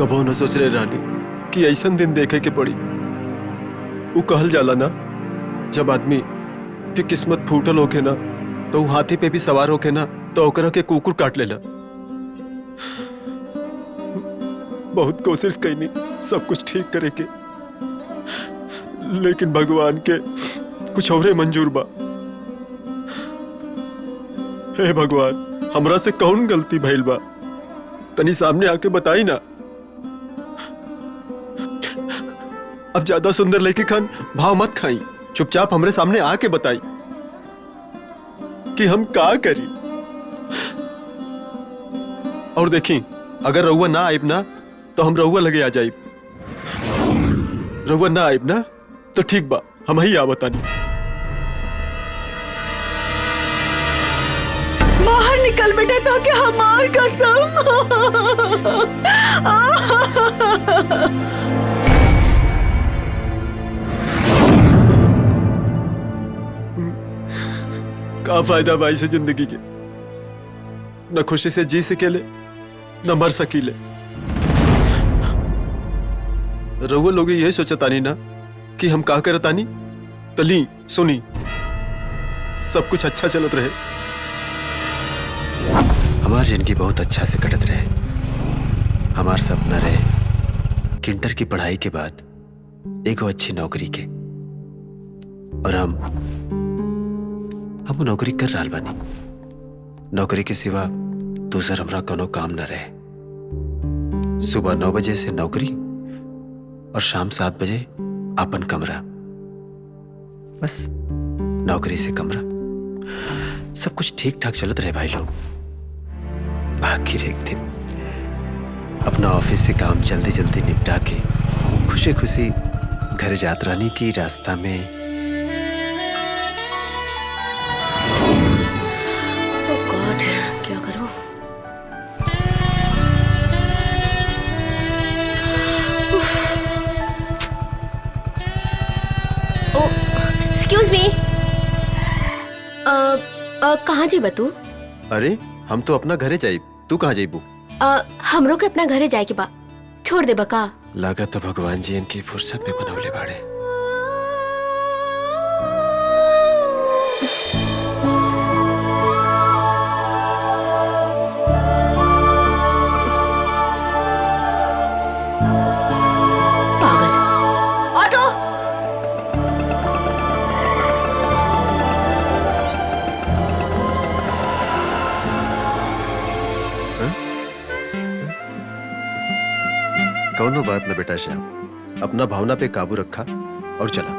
कबो न सोच रहे रानी कि ऐसा दिन देखे के पड़ी। वो कहल जाला ना, जब आदमी की किस्मत फूटल होके ना तो वो हाथी पे भी सवार होके ना तो ओकरा के कुकुर काट लेला। बहुत कोशिश कैनी सब कुछ ठीक करे के, लेकिन भगवान के कुछ और मंजूर बा। हे भगवान, हमरा से कौन गलती भइल बा, तनी सामने आके बताई ना। अब ज्यादा सुंदर लड़की खान भाव मत खाई, चुपचाप हमरे सामने आके बताई कि हम का करी। और देखी, अगर रउआ ना आइब ना तो हम रउआ लगे आ जाइब। रउआ ना आइब ना तो ठीक बा, हम ही आवतानी। बाहर निकल बेटा, तो क्या हमार कसम। का फायदा भाई से जिंदगी के, न खुशी से जी सकेले न मर सकीले। रउआ लोग यही सोचतानी ना कि हम का करतानी, तो ली सुनी, सब कुछ अच्छा चलत रहे। हमार जिंदगी बहुत अच्छा से कटत रहे। हमार सपना रहे कि इंटर की पढ़ाई के बाद एक अच्छी नौकरी के, और हम नौकरी कर रहा बानी। नौकरी के सिवा दूसर हमरा कोनो काम न रहे। सुबह 9 बजे से नौकरी और शाम 7 बजे अपन कमरा, बस नौकरी से कमरा। सब कुछ ठीक ठाक चलत रहे भाई लोग। आखिर एक दिन अपना ऑफिस से काम जल्दी जल्दी निपटा के खुशी खुशी घर जात रानी की रास्ता में क्या करूं? एक्सक्यूज मी, कहाँ जी बतू? अरे हम तो अपना घरे जाइब, तू कहाँ जाइबू? हमरो के अपना घरे जाए के बा, छोड़ दे बका। लागत तो भगवान जी इनकी फुर्सत में बनौले बाड़े। कौनो बात न बेटा श्याम, अपना भावना पे काबू रखा और चला।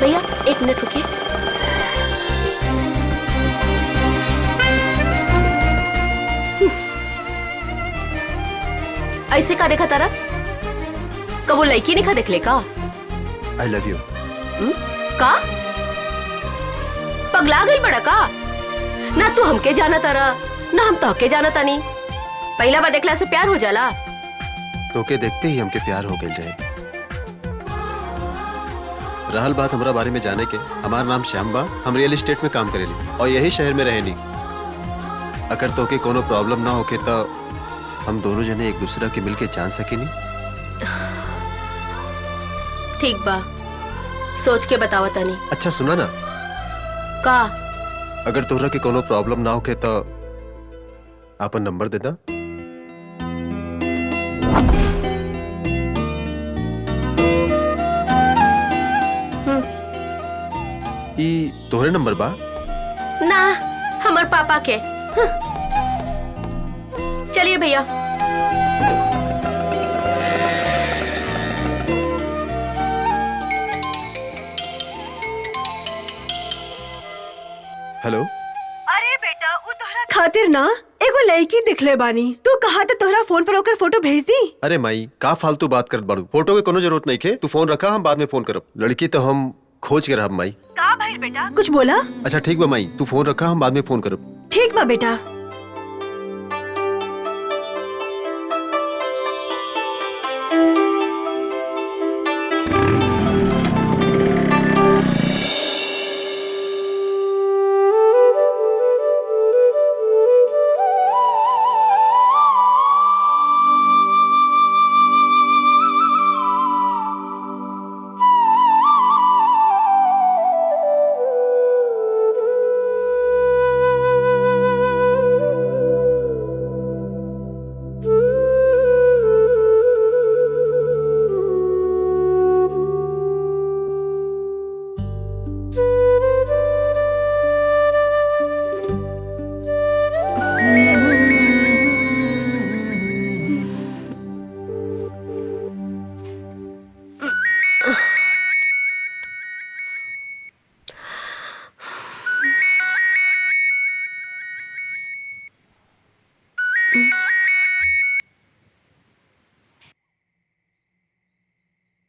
भैया 1 मिनट रुकिए। ऐसे का देखा तारा? कबो लड़की नहीं खा देख ले का? I love you. का पगला गई बड़ा का? ना तू हमके जाना तारा ना हम तोहके जाना तानी। पहला बार देखला से प्यार हो जाला? तोके देखते ही हमके प्यार हो गई रहे। रहल बात हमरा बारे में जाने के, हमार नाम श्याम बा, हम रियल एस्टेट में काम करेली और यही शहर में रहेनी। अगर तोके कोनो प्रॉब्लम ना होके तो हम दोनों जने एक दूसरा के मिलके जान सकेनी। ठीक बा, सोच के बतावा तानी। अच्छा सुना ना, का अगर तोहरा के कोनो प्रॉब्लम ना होके तो आपन नंबर दे दा। ई तोहरे नंबर बा? ना, हमार पापा के। चलिए भैया। हेलो। अरे बेटा, वो तोहरा खातिर ना एगो लड़की दिखले बानी। तू कहा तो तोहरा फोन पर होकर फोटो भेज दी। अरे माई, का फालतू बात करत बाड़ू? फोटो के कोनो जरूरत नहीं के, तू फोन रखा, हम बाद में फोन करब। लड़की तो हम खोज के रहब माई। का भाई बेटा? कुछ बोला? अच्छा ठीक बा माई, तू फोन रखा, हम बाद में फोन करब। ठीक बा बेटा।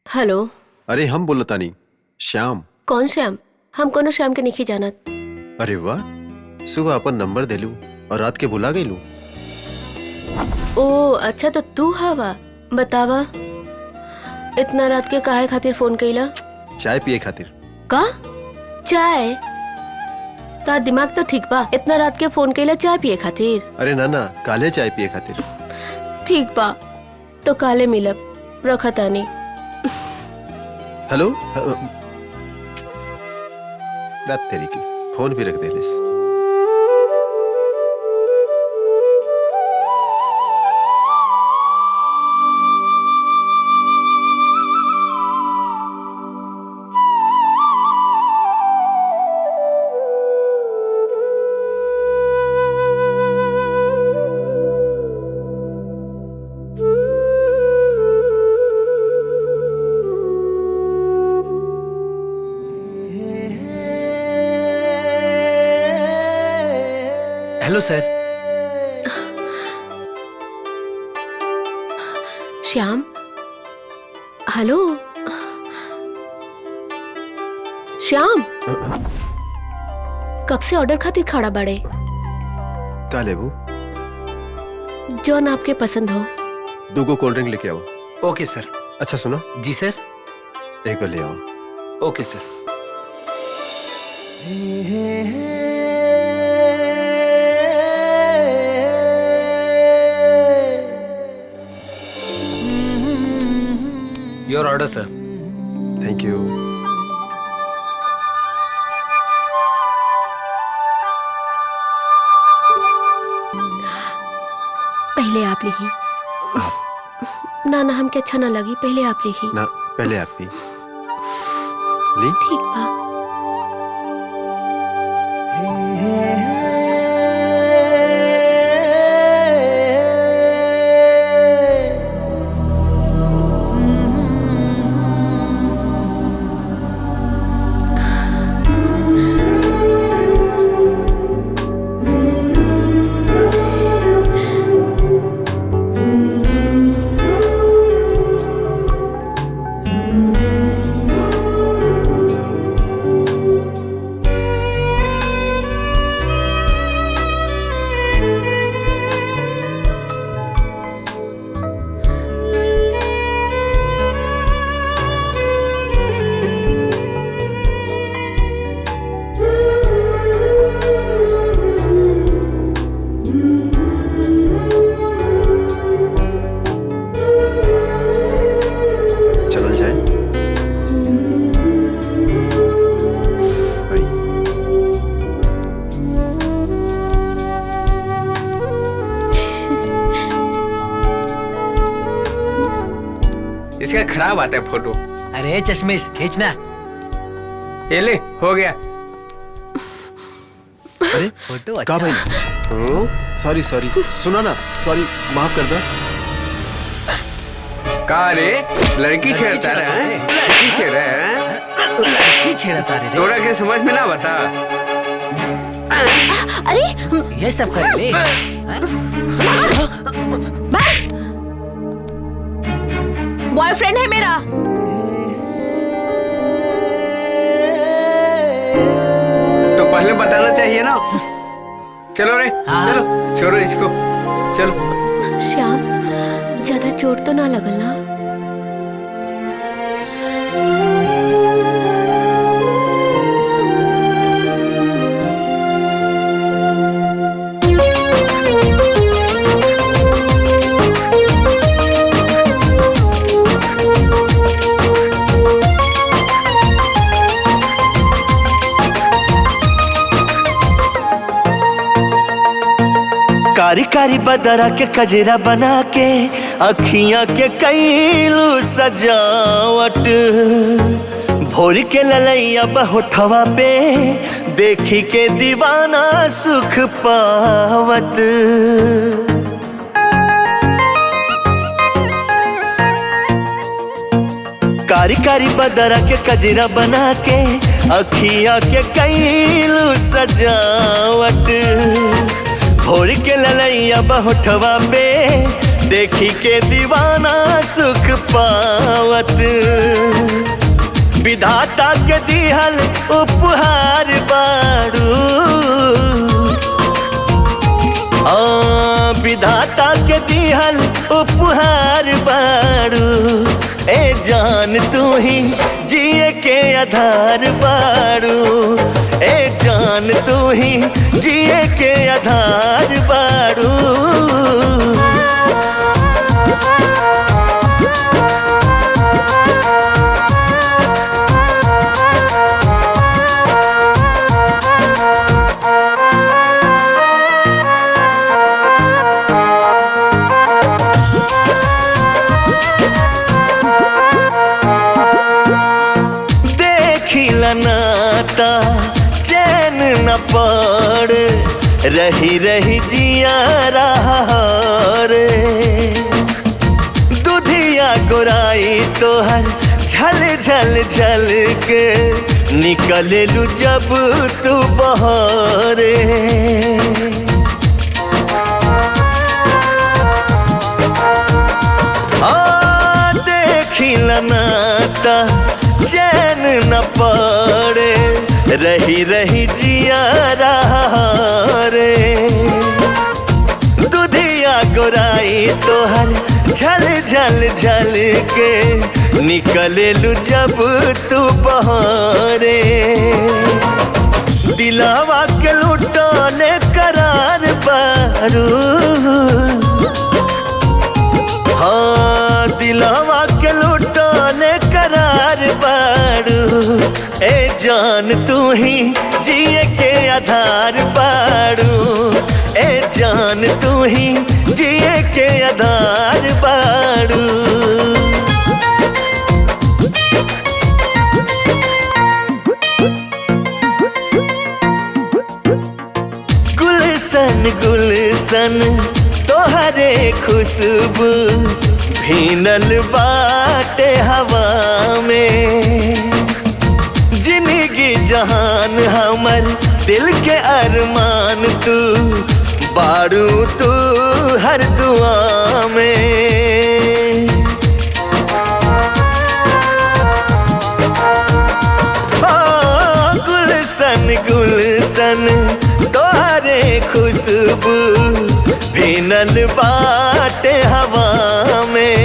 हेलो। अरे हम बोलतानी श्याम। कौन श्याम? हम कोनो श्याम के नहीं जानत। अरे वाह, सुबह अपन नंबर देलू और रात के भुला गईलू। ओ अच्छा, तो तू हवा। बतावा इतना रात के काहे खातिर फोन कईला? चाय पिए खातिर। का चाय? तार दिमाग तो ठीक बा, इतना रात के फोन कईला चाय पिए खातिर? अरे ना, काले चाय पिए खातिर। ठीक बा, तो काले मिलब। रखा तानी। हेलो। दात तेरी की फोन भी रख दे लिस। हेलो सर। श्याम, हेलो श्याम। कब से ऑर्डर खातिर खड़ा बड़े? का लेबू? जो ना आपके पसंद हो। 2 कोल्ड ड्रिंक लेके आओ। ओके सर। अच्छा सुनो। जी सर। एक ले आओ। Okay sir. Your order sir. Thank you. पहले आप लिखी। ना हमके अच्छा ना लगी, पहले आप लिखी। ना, पहले आप पी ली। ठीक बा। इसका खराब आता है फोटो। अरे चश्मिश खींचना। ये ले, हो गया। अरे फोटो का अच्छा। भाई? सॉरी सुना ना, सॉरी, माफ कर दो। का रे लड़की छेड़ता रहे? लड़की छेड़ा है? लड़की छेड़ता रे। तोरा के समझ में ना बता। अरे ये सब कर ले। बॉयफ्रेंड है मेरा। तो पहले बताना चाहिए ना। चलो रे हाँ। चलो छोड़ो इसको चलो। श्याम ज्यादा चोट तो ना लगल ना? कारी कारी बदरा के कजरा बना के अखियां के कैलू सजावट, भोर के ललैया बहुठवा पे देखी के दीवाना सुख पावत। कारी कारी बदरा के कजरा बना के अखियां के कैलू सजावट, भोर के ललैया बहुठवा पे देखी के दीवाना सुख पावत। विधाता के दिहल उपहार बारू, विधाता के दिहल उपहार बारू। ए जान तू ही जिए के आधार बारू, ए जान तू ही जिए के आधार बारू। नाता चैन न पड़ रही रही जिया रहा रे, दुधिया गोराई तोहर झल झल झल के निकले लू जब तू बहरे। देखी नाता चैन न पड़े रही रही जिया रहा रे, दुधिया गोराई तोहर झल झल झल के निकले लू जब तू बहरे। दिलावा के लुटौले करार बारू, हाँ दिलावा के लुटौले करार बारू। ए जान तू ही जिए के आधार बारू, ए जान तू ही जिए के आधार बारू। गुलशन गुलशन तोहरे खुशबू भीनल बाटे हवा में, जिंदगी जहान हमर दिल के अरमान तू बारू तू हर दुआ में। गुलशन गुलशन तोहरे खुशबू भीनल बाटे हवा में,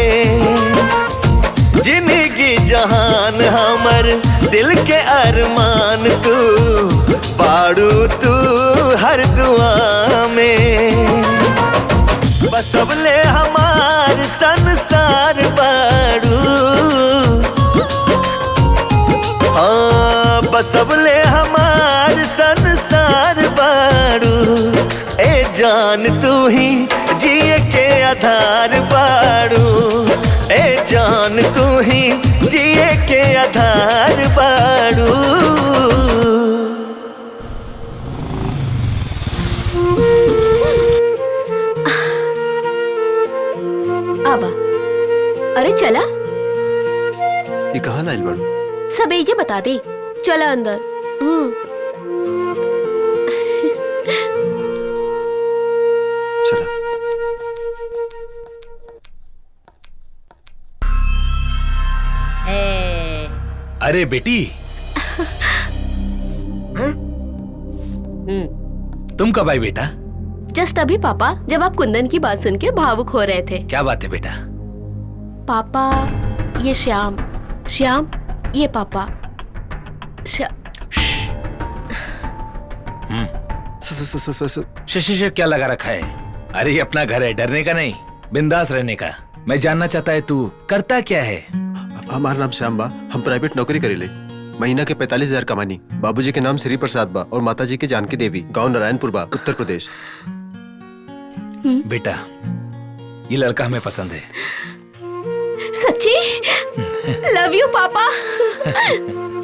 जिंदगी जहान हमर दिल के अरमान तू बारू तू हर दुआ में। बसवले हमार संसार बारू, हाँ बसवले हमार संसार बारू। ए जान तू ही जिए के आधार बारू, ए जान तू ही जिए के आधार बारू। आबा अरे चला, ये कहाँ नाइल बड़ू? सब एजे बता दे, चला अंदर। चला। अरे बेटी तुम कब आई बेटा? जस्ट अभी पापा, जब आप कुंदन की बात सुन के भावुक हो रहे थे। क्या बात है बेटा? पापा, ये श्याम, श्याम, ये पापा। श क्या लगा रखा है? अरे ये अपना घर है, डरने का नहीं, बिंदास रहने का। मैं जानना चाहता है तू करता क्या है? हमारा नाम श्याम बा, हम प्राइवेट नौकरी करेले। महीना के 45,000 कमानी। बाबूजी के नाम श्री प्रसाद बा और माताजी के जानकी देवी, गांव नारायणपुर बा, उत्तर प्रदेश। बेटा, ये लड़का हमें पसंद है। सच्ची? लव यू पापा।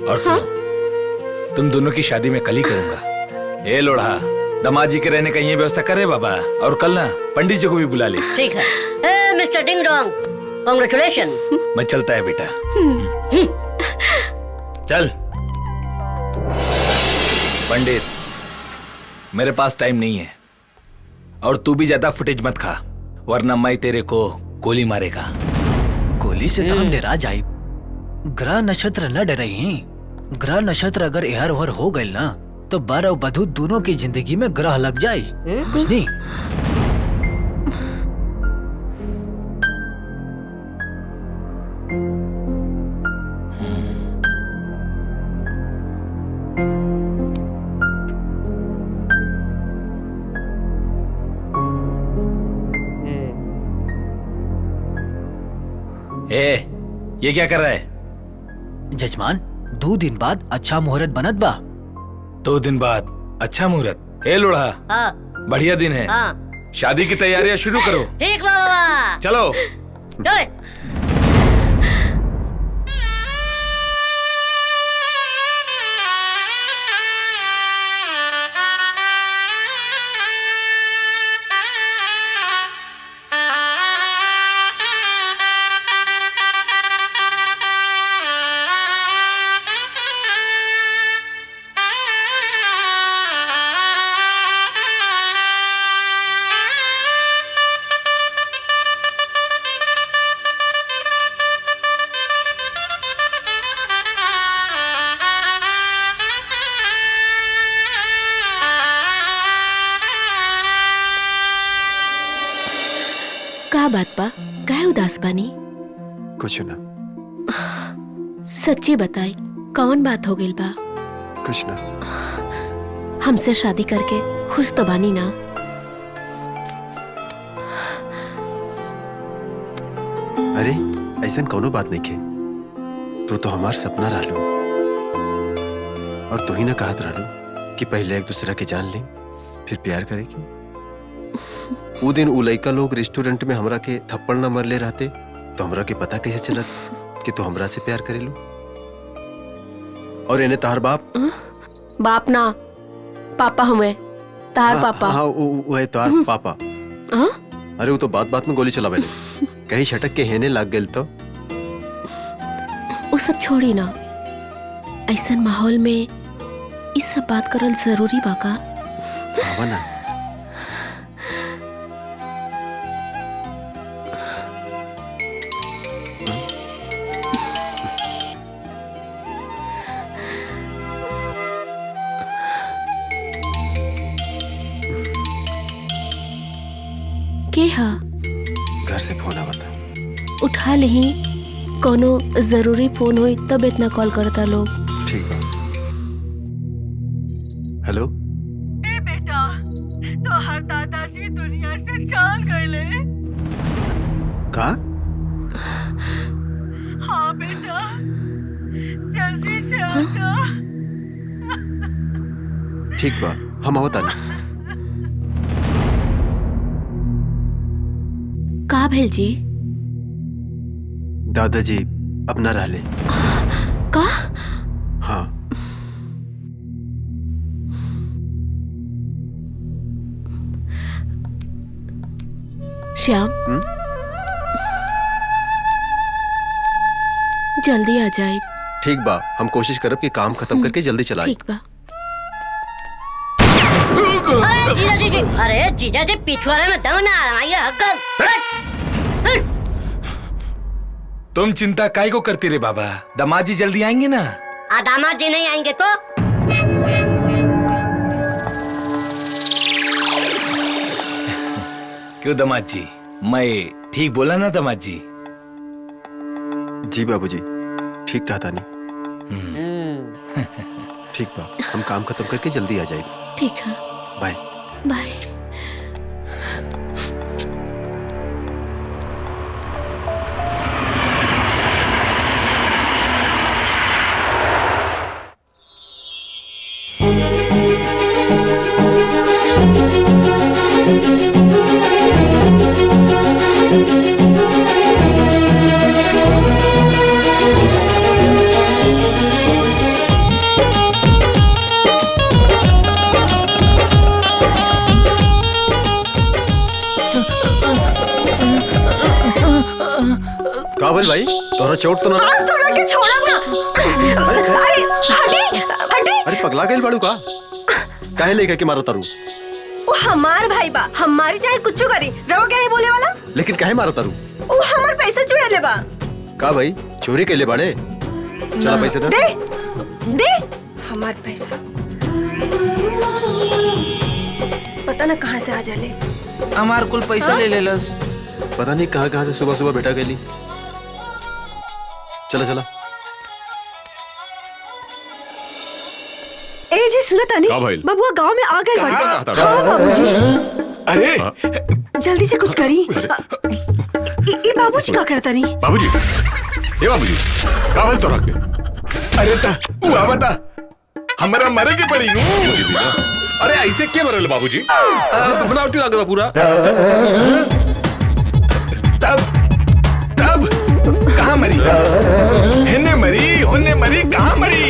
और सुनो, तुम दोनों की शादी मैं कल ही करूंगा। ए लोढ़ा, दमाजी के रहने का ये व्यवस्था करे बाबा, और कल ना पंडित जी को भी बुला ले। ठीक है। ए, मिस्टर डिंग डोंग, कांग्रेचुलेशन। मैं चलता है बेटा। चल पंडित, मेरे पास टाइम नहीं है, और तू भी ज्यादा फुटेज मत खा, वरना मैं तेरे को गोली मारेगा। गोली से तो हम डरा जाए, ग्रह नक्षत्र न डरही। ग्रह नक्षत्र अगर एहर ओहर हो गए ना तो बर और बधू दोनों की जिंदगी में ग्रह लग जाए। बुझनी? ए, ये क्या कर रहा है? जजमान, 2 दिन बाद अच्छा मुहूर्त बनत बा। 2 दिन बाद अच्छा मुहूर्त? ए लोढ़ा, हाँ बढ़िया दिन है, हाँ शादी की तैयारियां शुरू करो। ठीक बाबा, चलो। चले। का बात बा? काहे उदास बानी? कुछ ना, सच्ची बताई, कौन बात हो गई बा? कुछ ना। हमसे शादी करके खुश तो बानी ना? अरे ऐसा कोनो बात नहीं के, तू तो हमार सपना रहलू, और तू ही ना कहत रहलू कि पहले एक दूसरा के जान ले फिर प्यार करेगी। वो दिन उ लइका लोग रेस्टोरेंट में हमरा के थप्पड़ न मरले रहते तो हमरा के पता कैसे चलत कि तू हमरा से प्यार करेलू? और इन्हें तार बाप बाप ना, पापा हुए। तार हाँ, पापा। हाँ, वो है तार पापा। हाँ? अरे वो तो बात बात में गोली चला बैले, कहीं छटक के हेने लाग गेल तो। वो सब छोड़ी ना, ऐसा माहौल में इस सब बात करल जरूरी बा का? आवा ना। के हा? घर से फोन आवता। उठा लेही, कोनो जरूरी फोन होई तब इतना कॉल करता लोग। ठीक है। हेलो, ए बेटा, तो हर दादाजी दुनिया से चल गए। का? हाँ बेटा, जल्दी से आ जा। ठीक बा, हम आवता नहीं। का भेल जी? दादाजी अपना रहले। का? हाँ। श्याम, जल्दी आ जाए। ठीक बा, हम कोशिश करब कि काम खत्म करके जल्दी चलाए। ठीक बा। अरे जीजा जी, अरे जीजा जी पिछवाड़े में दम ना आइए हक्कर। तुम चिंता काय को करती रे बाबा, दामाजी जल्दी आएंगे ना। दामाद जी नहीं आएंगे तो? क्यों दामाद जी, मैं ठीक बोला ना दामाद जी? जी बाबूजी, ठीक कहा था नहीं। ठीक बा, हम काम खत्म करके जल्दी आ जाएंगे। ठीक है, बाय बाय। काबिल भाई, तोरा चोट तो ना? तोरा के छोड़ा ना। अरे हटे हटे। अरे पगला गइल बाड़ू का? काहे लेके के मारो तारू? वो हमार भाई बा, हमारी चाहे कुछ करी, रहो क्या नहीं बोले वाला? लेकिन काहे मारो तारू? वो हमार पैसा चुरा ले बा। का भाई, चोरी के ले बाड़े? चला पैसे दे। दे हमार पैसा। पता ना कहाँ से आ जाले। हमार कुल पैसा ले लेलस। पता नहीं कहाँ से सुबह सुबह बेटा गई। चला चला। ए जी सुनो तानी, बबुआ गांव में आ गए बड़ी। हाँ बाबूजी। अरे जल्दी से कुछ करी। ये बाबूजी का करता नहीं? बाबूजी, ये बाबूजी, का हाल तोरा के? अरे ता, हुआ बता, हमारा मरे के पड़ी नू। अरे ऐसे क्या मरल बाबूजी? बनावटी लागत पूरा। तब कहाँ मरी? हिन्ने मरी कहाँ मरी?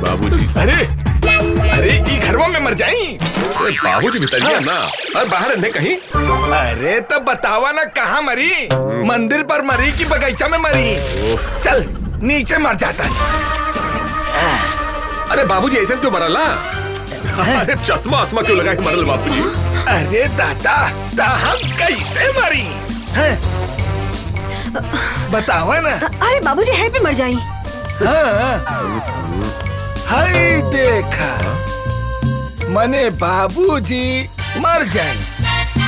बाबूजी, अरे ई घरवा में मर जाई। बाबूजी बताइए ना, और बाहर रहने कहीं? अरे तब बतावा ना कहाँ मरी? मंदिर पर मरी कि बगीचा में मरी? चल नीचे मर जाता। अरे बाबूजी ऐसे क्यों मरला? अरे चश्मा आसमा क्यों लगा के मरल बाबूजी? अरे दादा, हम कैसे मरी? बतावा ना। अरे बाबूजी है पे मर जाई। हाय देखा, मने बाबूजी मर जाए,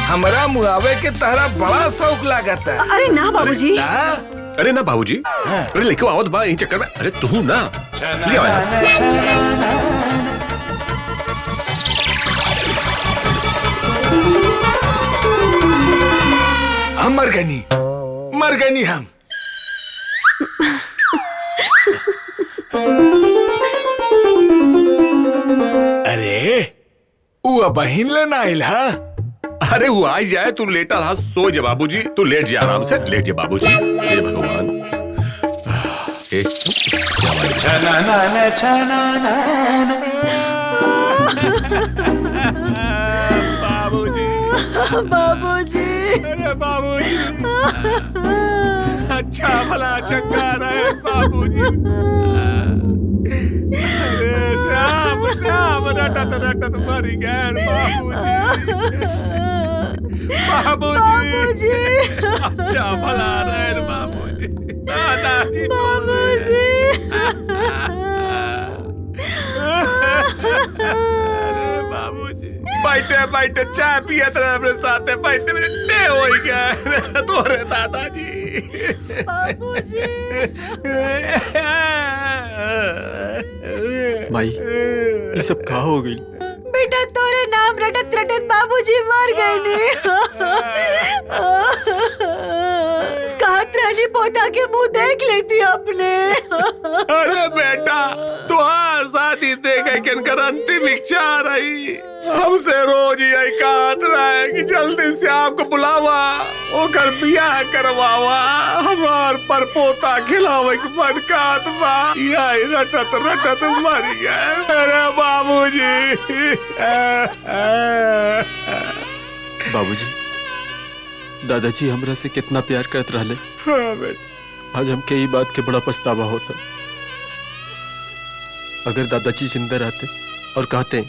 हमारा मुआवे के तहरा बड़ा शौक लागत है। अरे ना बाबूजी। अरे ना बाबूजी, अरे लेके आओ बा यही चक्कर में। अरे तू ना ले आओ। हम मर गनी हम। अरे वो बहिन लेना आइल हा? अरे वो आ जाए, तू लेटा रहा, सो जा बाबूजी, तू लेट जा आराम से, लेट जा बाबूजी। हे भगवान। बाबूजी। बाबूजी। अरे बाबूजी, अच्छा भला चंगा रहे बाबूजी। अरे श्याम रटत मर गए बाबूजी। अच्छा भला रहे बाबूजी। दादाजी अरे बाबूजी, बैठे चाय पियत रहे अपने साथ, बैठे हो गया तोरे दादाजी। माई, ये सब कहा हो गई? बेटा तोरे नाम रटत रटत बाबूजी मर गए ने। कहत रहनी पोता के मुंह देख लेती अपने। अरे बेटा, तुहार शादी देखे के अंतिम इच्छा रही। हमसे रोज यही कहत रहे कि जल्दी से आपको बुलावा, ओकर बियाह करवावा, हमार पर पोता खिलावे के मन कहत बा। यही रटत रटत मर गए अरे बाबूजी। बाबूजी, दादाजी हमरा से कितना प्यार करत रहले। हाँ बेटा। आज हमके ये बात के बड़ा पछतावा होता। अगर दादाजी जिंदा रहते और कहते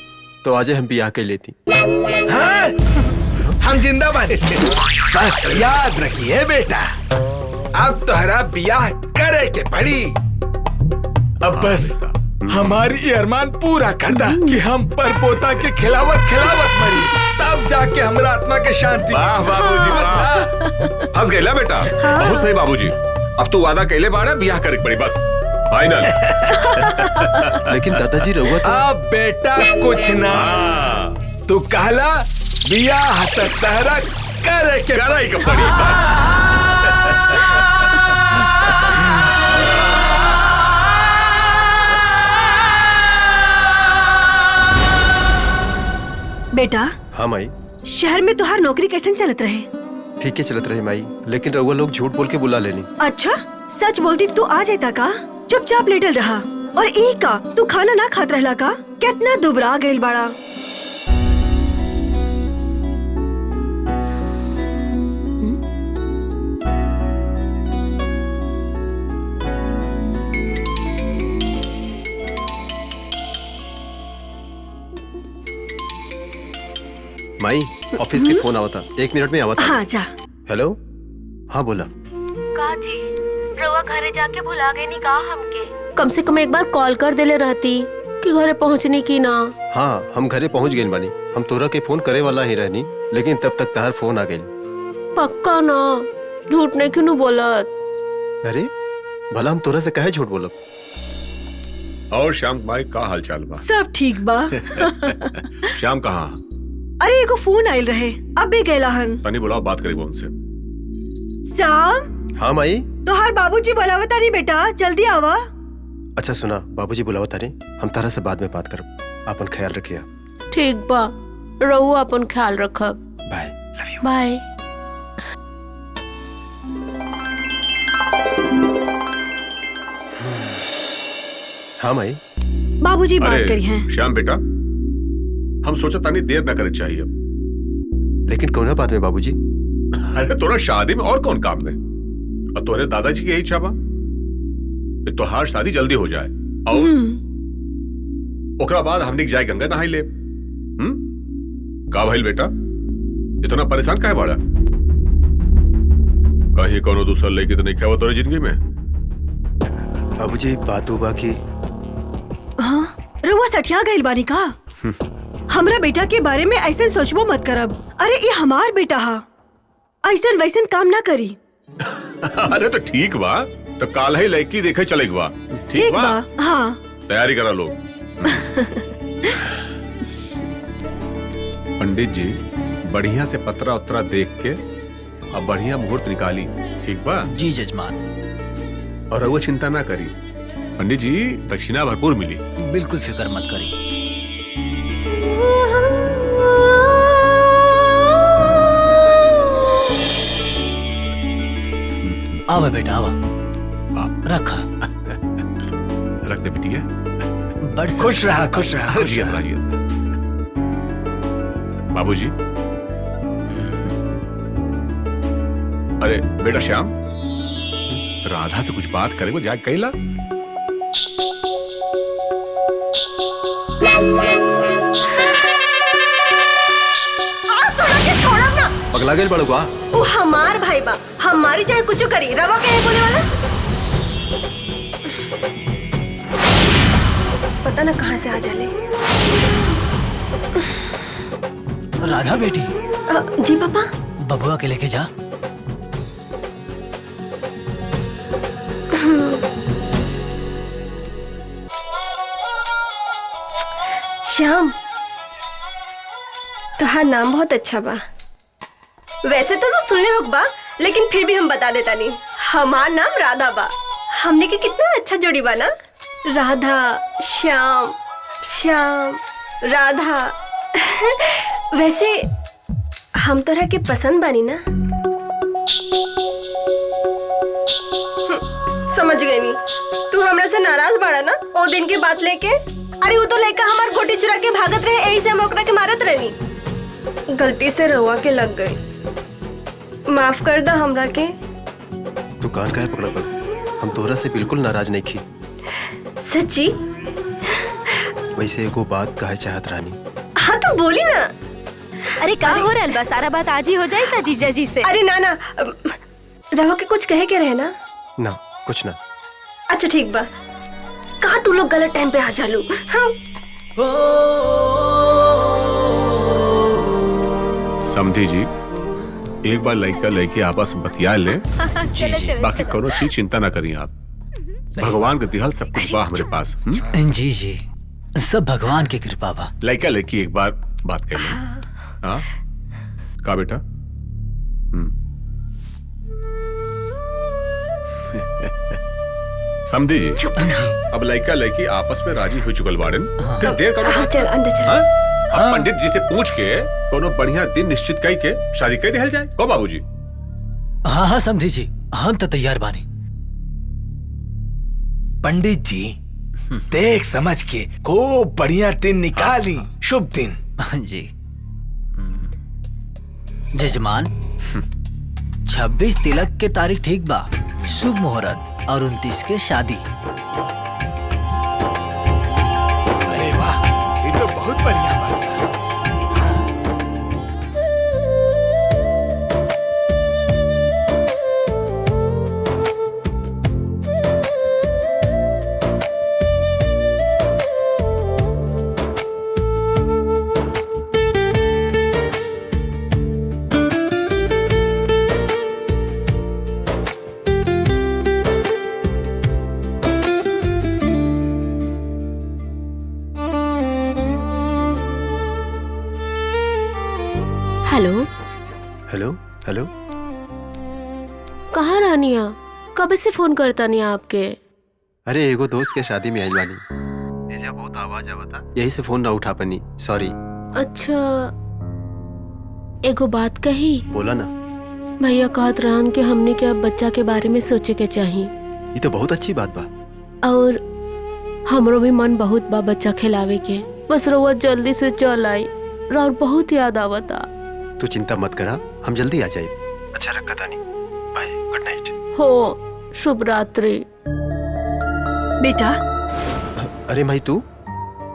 तो आज हम बियाह के लेती। हाँ, हम जिंदा बानी। बस याद रखिए बेटा, अब तोहरा बियाह करे के पड़ी। अब बस हमारी अरमान पूरा करता कि हम पर पोता के खिलावत मरी। तब जाके हमरा आत्मा के शांति। वाह बाबूजी वाह, फंस गए बेटा। बहुत सही बाबूजी, अब तू वादा कैले बाड़ा, बियाह करे पड़ी बस, फाइनल। लेकिन दादाजी रहुआ तो अब बेटा कुछ ना, तू कहला बियाह तहरा करे के पड़ी बस। बेटा। हाँ माई। शहर में तुहार नौकरी कैसे चलत रहे? ठीक है चलत रहे माई, लेकिन रहुआ लोग झूठ बोल के बुला लेनी। अच्छा, सच बोलती तो तू आ जाता का? चुपचाप लेटल रहा। और एक का तू खाना ना खात रहला का? कितना दुबरा गइल बाड़ा। माई ऑफिस के फोन आवा था, 1 मिनट में आवा था। हाँ जा। हेलो, हाँ बोला। का जी रवा घरे जाके भुला गए नी का हमके? कम से कम एक बार कॉल कर देले रहती कि घरे पहुँचने की ना। हाँ हम घरे पहुँच गए बानी, हम तोरा के फोन करे वाला ही रहनी, लेकिन तब तक तार फोन आ गई। पक्का ना, झूठ नहीं क्यों बोलत? अरे भला हम तोरा से कहे झूठ बोलब? और श्याम भाई का हाल चाल बा? सब ठीक बा। श्याम कहाँ? अरे एगो फोन आयल रहे, अब भी गैला हन। तनी बुलाओ, बात करी उनसे। श्याम। हाँ माई। तोहार बाबूजी बुलावता नहीं बेटा, जल्दी आवा। अच्छा सुना, बाबूजी बुलावता नहीं, हम तारा से बाद में बात करब। अपन ख्याल रखिया। ठीक बा, रहुआ अपन ख्याल रखब। बाय। बाय। हाँ माई। बाबूजी बात करी हैं। श्याम बेटा, हम सोचा तानी देर न करे चाहिए। लेकिन कौन बात में बाबूजी? अरे तोरा शादी में और कौन काम में? और तोहरे दादाजी की यही इच्छा बा कि तोहार शादी जल्दी हो जाए, और ओकरा बाद हमने जाए गंगा नहाई ले। का भइल बेटा, इतना परेशान काहे बाड़ा? कहीं कोनो दूसरा लेके तो नहीं खावा तोरे जिंदगी में? बाबूजी बात हुआ कि हाँ, रुआ सठिया गइल बानी का? हमरा बेटा के बारे में ऐसे सोचबो मत करब। अरे ये हमार बेटा हा, ऐसन वैसन काम ना करी। अरे तो ठीक बा, तो काल ही लड़की देखे चले बा। ठीक बा? हाँ। तैयारी करा लो। पंडित जी बढ़िया से पतरा उत्तरा देख के अब बढ़िया मुहूर्त निकाली, ठीक बा? जी जजमान। और वो चिंता ना करी, पंडित जी दक्षिणा भरपूर मिली। बिल्कुल फिक्र मत करी। आवा बेटा आवा, रखा। रख दे बिटिया। बड़ खुश रहा, खुश रहा, खुश रहा। बाबूजी। अरे बेटा श्याम, राधा से कुछ बात करे वो जाग कैला? पगला गए बड़ू बा। वो हमार भाई बा, हमारी चाहे कुछ करी, रवा के बोले वाला। पता ना कहाँ से आ जाले। राधा बेटी। जी पापा। बबुआ के लेके जा। श्याम, तुहार नाम बहुत अच्छा बा। वैसे तो सुनले होग बा, लेकिन फिर भी हम बता देता नहीं। हमार नाम राधा बा। हमने के कितना अच्छा जोड़ी बा ना, राधा श्याम, श्याम राधा। वैसे हम तोरा के पसंद बानी ना? समझ गई नी, तू हमरा से नाराज बाड़ा ना ओ दिन के बात लेके? अरे वो तो लड़का हमार गोटी चुरा के भागत रहे, यही से हम ओकरा के मारत रहनी। गलती से रहुआ के लग गई, माफ कर दा हमरा के। तू कान काहे पकड़ा बा? हम तोरा से बिल्कुल नाराज नहीं की। सच्ची? वैसे एगो बात कहे चाहत रानी। हाँ तो बोली ना। अरे का हो रहा है? सारा बात आज ही हो जाएगा जीजा जी से। अरे ना ना, रहुआ के कुछ कहे के रहे ना? ना कुछ ना। अच्छा ठीक बा, कहा तू लोग गलत टाइम पे आ जालू। हाँ। समझी जी, एक बार लड़का लड़की आपस में बतिया ले, बाकी कोनो चीज चिंता ना करिए आप। भगवान के दिहल सब कुछ बा हमारे पास। जी जी, सब भगवान की कृपा बा। लड़का लड़की एक बार बात कर ले। हाँ का बेटा? समझी जी, अब लड़का लड़की आपस में राजी हो चुकल बाड़न। देर करो, चल अंदर चल। अब पंडित जी से पूछ के कोनो बढ़िया दिन निश्चित कई के शादी कर दिहल जाए। को बाबूजी? हाँ हाँ समझी जी, हम तो तैयार बानी। पंडित जी देख समझ के खूब बढ़िया दिन निकाली, शुभ दिन। जी जजमान, 26 तिलक के तारीख ठीक बा, शुभ मुहूर्त, और 29 के शादी। अरे वाह, ये तो बहुत बढ़िया बात है। हेलो हेलो हेलो, कहाँ रानिया? कब से फोन करता नहीं आपके? अरे एगो दोस्त के शादी में आई बानी, एजा बहुत आवाज आवता, यही से फोन ना उठा पानी, सॉरी। अच्छा, एगो बात कही। बोला ना। भैया कहत रहन कि हमने के अब बच्चा के बारे में सोचे के चाहिए। ये तो बहुत अच्छी बात बा। और हमरो भी मन बहुत बा बच्चा खिलावे के, बस रउआ जल्दी से चल आई, और बहुत याद आवता। तू चिंता मत करा, हम जल्दी आ जाए। अच्छा रखा तानी, बाय, गुड नाइट। हो, शुभ रात्रि। बेटा, अरे माई तू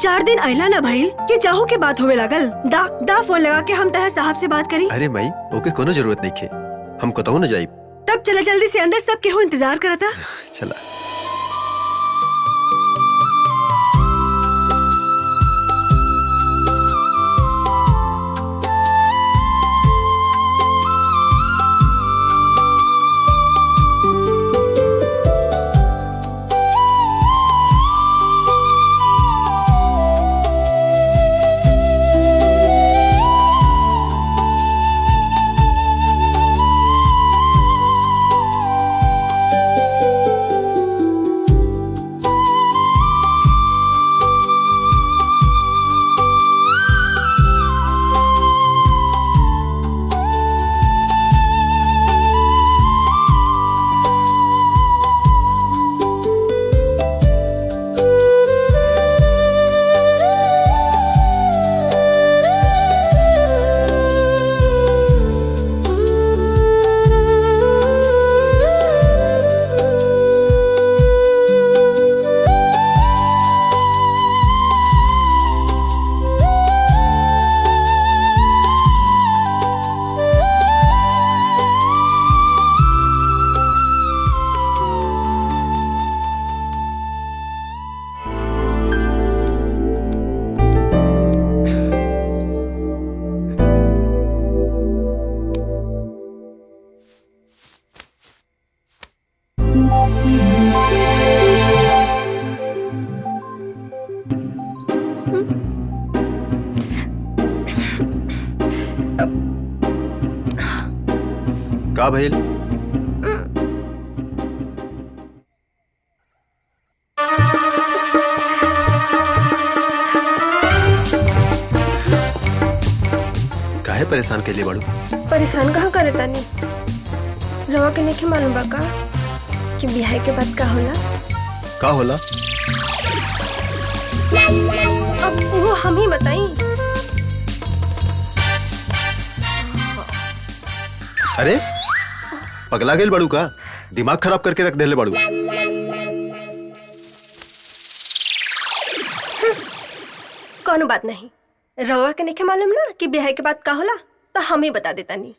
4 दिन आइला ना भइल कि जाहू के बात होवे लागल। दा फोन लगा के हम तहर साहब से बात करी। अरे माई, ओके कोनो जरूरत नहीं खे, हम को तो न जाई। तब चला जल्दी से अंदर, सब केहू इंतजार करता। चला। का भइल? काहे परेशान के लिए बाड़ू? परेशान कहाँ करे तानी? रवा के नहीं मालूम बा का कि बिहार के बाद का होला? का होला? अब वो हम ही बताई। अरे पगला गेल बाड़ू का? दिमाग खराब करके रख देले बाड़ू। कौनो बात नहीं, रवा के नहीं मालूम ना कि बिहार के बाद का होला, तो हम ही बता देता नहीं।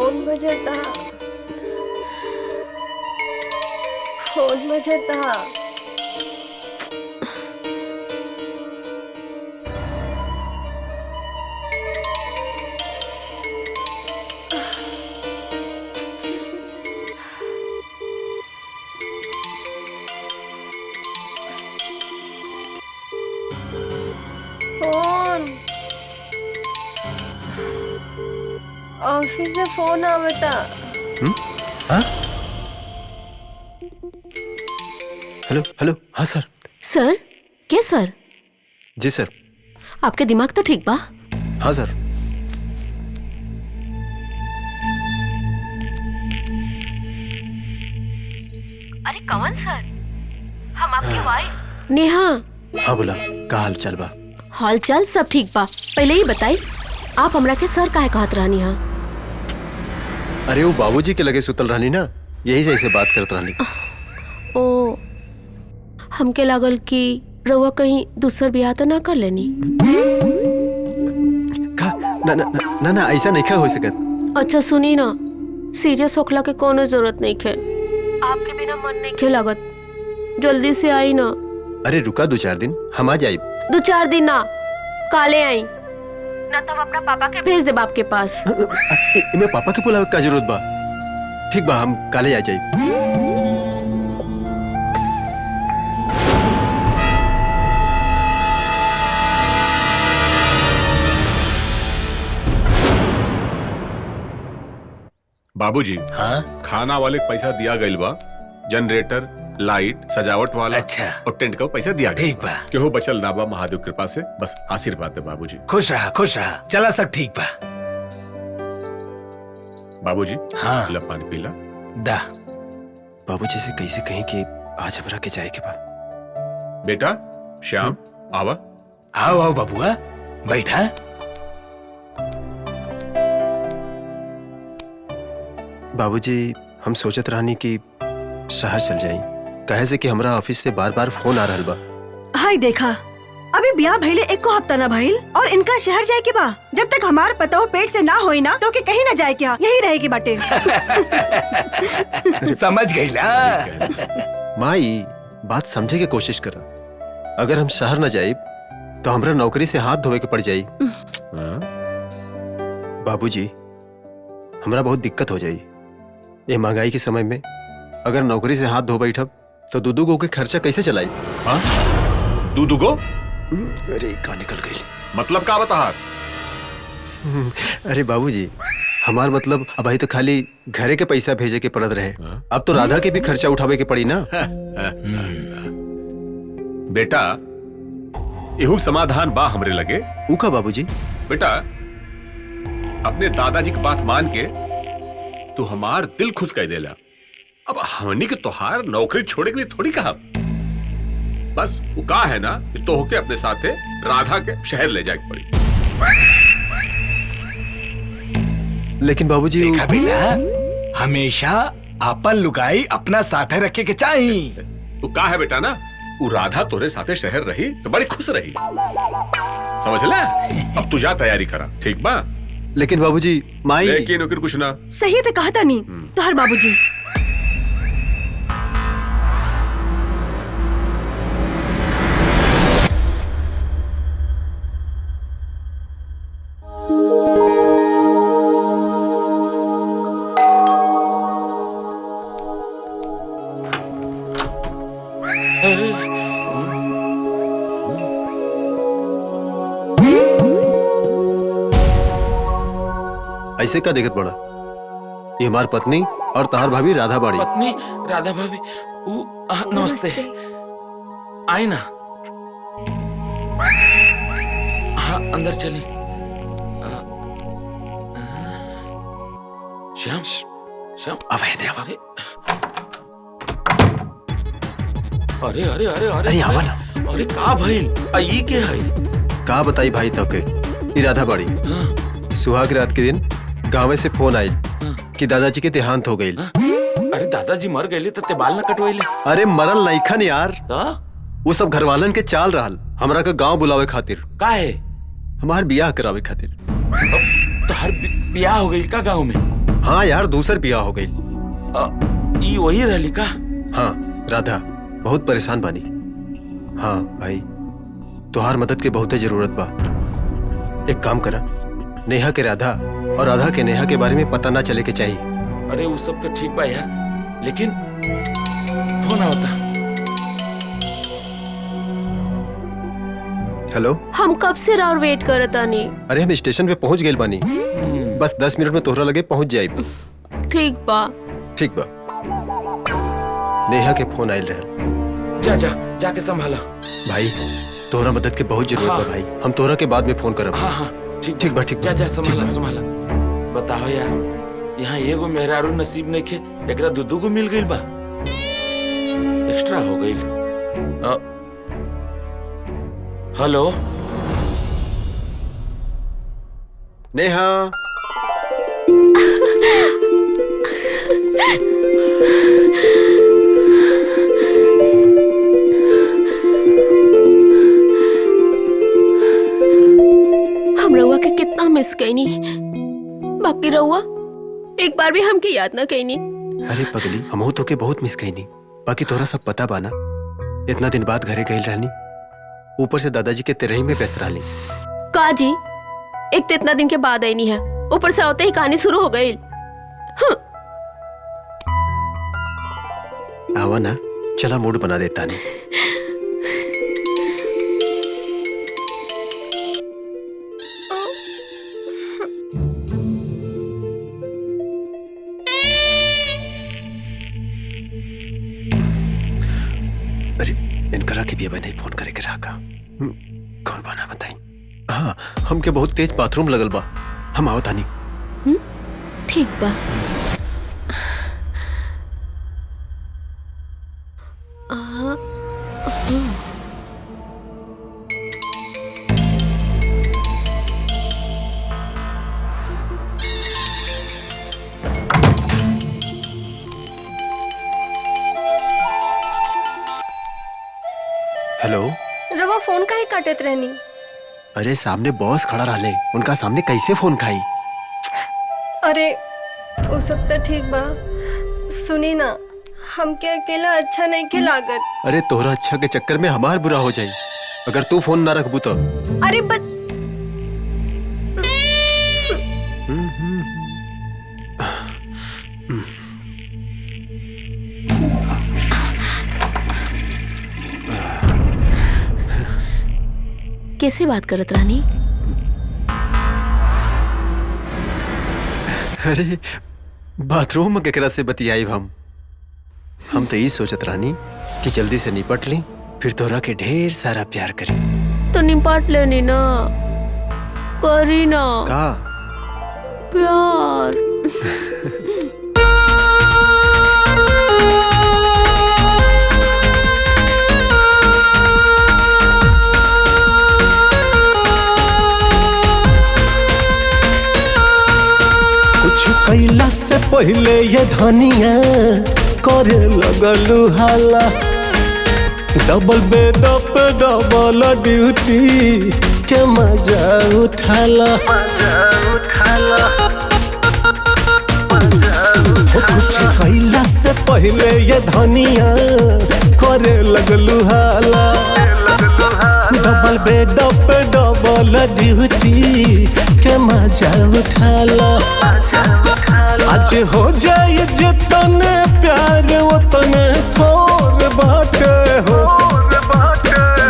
फोन बजता। फोन बजता। फोन ऑफिस से फोन आवता। हेलो हेलो, हाँ सर। सर क्या सर? जी सर। आपके दिमाग तो ठीक बा? हाँ सर। अरे कौन सर? हम आपके वाइफ नेहा। हाँ बोला, का हाल चाल बा? हाल चाल सब ठीक बा। पहले ही बताई आप हमरा के सर काहे कहत रहनी हा? अरे वो बाबूजी के लगे सुतल रहनी ना, यही से ऐसे बात करत रहनी। ओ, हमके लागल कि रउआ कहीं दूसर ब्याह तो ना कर लेनी। का ना ना ना ना, ना ऐसा नहीं हो सकत। अच्छा सुनी ना, सीरियस होखला के कोनो जरूरत नहीं है। आपके बिना मन नहीं खे लागत, जल्दी से आई ना। अरे रुका 2-4 दिन, हम आ जाए। 2-4 दिन ना, काले आई ना तो हम अपना पापा के भेज दे बाप के पास। मैं पापा के बुलावे का जरूरत बा? ठीक बा, हम काले आ जाए। बाबूजी, हाँ खाना वाले के पैसा दिया गइल बा, जनरेटर, लाइट, सजावट वाला अच्छा और टेंट का पैसा दिया गया। ठीक बा। केहू बचल ना बा, महादेव कृपा से बस आशीर्वाद दे बाबूजी। खुश रहा खुश रहा। चला सब ठीक बा। बाबूजी हाँ ला पानी पीला। दा बाबूजी से कैसे कहीं कि आज हमरा के जाए के बा। बेटा श्याम आवा। आओ आओ बबुआ, बैठा। बाबूजी हम सोचत रहनी कि शहर चल जाई, कहे से कि हमरा ऑफिस से बार बार फोन आ रहल बा। हाय देखा, अभी ब्याह भइले 1 हफ्ता ना भइल और इनका शहर जाए के बा। जब तक हमार पतो पेट से ना होई ना तो के कहीं ना जाए क्या, यही रहे की बाटे। समझ गई ना। माई बात समझे के कोशिश करा। अगर हम शहर न जाए तो हमरा नौकरी से हाथ धोवे के पड़ जाई। बाबूजी हमरा बहुत दिक्कत हो जाई। ये महंगाई के समय में अगर नौकरी से हाथ धो बैठब तो दूधू गो के खर्चा कैसे चलाई? हाँ? दूधू गो? अरे कहाँ निकल गई? मतलब का बता? अरे बाबूजी हमार मतलब अभी तो खाली घरे के पैसा भेजे के पड़त रहे, अब तो राधा के भी खर्चा उठावे के पड़ी ना। बेटा एहू समाधान बा हमरे लगे। ऊ का बाबूजी? बेटा अपने दादाजी की बात मान के तू हमार दिल खुश कर देला। अब हमनी के तोहार नौकरी छोड़े के लिए थोड़ी कहा, बस वो का है ना कि तो होके अपने साथे राधा के शहर ले जाए पड़ी। लेकिन बाबूजी देखा बेटा, हमेशा अपन लुगाई अपना साथे रखे के चाहिए। वो का है बेटा ना, वो राधा तोरे साथे शहर रही तो बड़ी खुश रही, समझ ले। अब तू जा तैयारी करा, ठीक बा? लेकिन बाबूजी माई। लेकिन उनके कुछ ना। सही तो कहता नहीं तो हर बाबूजी। ऐसे का दिक्कत पड़ा? ये हमार पत्नी और तहार भाभी राधा बाड़ी। पत्नी राधा भाभी, नमस्ते। आई ना। हाँ अंदर चली। श्याम श्याम अरे अरे अरे अरे आवा ना। अरे का भइल? ई के है? का बताई भाई तके? ये राधा बाड़ी। सुहाग रात के दिन गाँव से फोन आई कि दादाजी के देहांत हो गई। अरे दादाजी मर गए तो ते बाल न कटवाइले? अरे मरल नइखन यार, वो सब घरवालन के चाल रहल हमरा का गांव बुलावे खातिर। का है? हमार बियाह करावे खातिर। तो हर बियाह हो गई का गांव में? हाँ यार, दूसर बिया हो गई। ई वही रहली का? हाँ राधा, बहुत परेशान बानी। हाँ भाई, तुहार मदद के बहुते जरूरत बा। एक काम करा, नेहा के राधा और राधा के नेहा के बारे में पता ना चले के चाहिए। अरे वो सब तो ठीक बा यार, लेकिन फोन आवता। हेलो, हम कब से राउर वेट करत आनी। अरे हम स्टेशन पे पहुंच गए बानी, बस 10 मिनट में तोहरा लगे पहुंच जाए। ठीक बा। ठीक बा। नेहा के फोन आयल रहे। जाके संभाला भाई, तोहरा मदद के बहुत जरूरत बा भाई। हम तोहरा के बाद में फोन करब। हाँ ठीक बा। जा संभाला। बताओ यार, यहाँ एगो मेहरारू नसीब नहीं खे, एकरा दू गो मिल गई बा, एक्स्ट्रा हो गई। हेलो नेहा। हम रउआ के कितना मिस कैनी, बाकी रउआ एक बार भी हमके याद ना कैनी। अरे पगली, हमहू तो के बहुत मिस कैनी, बाकी तोरा सब पता बाना। इतना दिन बाद घरे गई रहनी, ऊपर से दादाजी के तेरही में व्यस्त रहली। का जी, एक तो इतना दिन के बाद आई नहीं है, ऊपर से होते ही कहानी शुरू हो गई। आवा ना, चला मूड बना देता नहीं। अरे इनकरा के भी नहीं फोन करे के रहा का। कौन बाना बताई। हाँ, हमके बहुत तेज बाथरूम लगल बा, हम आवत आनी। ठीक बा। हेलो। रवा फोन काहे काटत रहनी? अरे सामने बॉस खड़ा रहले, उनका सामने कैसे फोन खाई। अरे वो सब तो ठीक बा, सुनी ना, हमके अकेला अच्छा नहीं के लागत। अरे तोहरा अच्छा के चक्कर में हमार बुरा हो जाई अगर तू फोन ना रखबू तो। अरे बस कैसे बात करत रानी? अरे बाथरूम में केकरा से बतियाई हम तो यही सोचत रानी कि जल्दी से निपट ली, फिर तोरा के ढेर सारा प्यार करी। तो निपट लेनी ना, करी ना का प्यार। कुछ कैला से पहले ये धनिया करे लगलू हाला, डबल बेड पे डबल ड्यूटी के मजा उठाला। कुछ कैला से पहले ये धनिया करे लगलू हाला, डबल बेड पे डबल ड्यूटी के मजा उठाला। आज हो जाए जितने प्यार उतने थोर बाटे हो।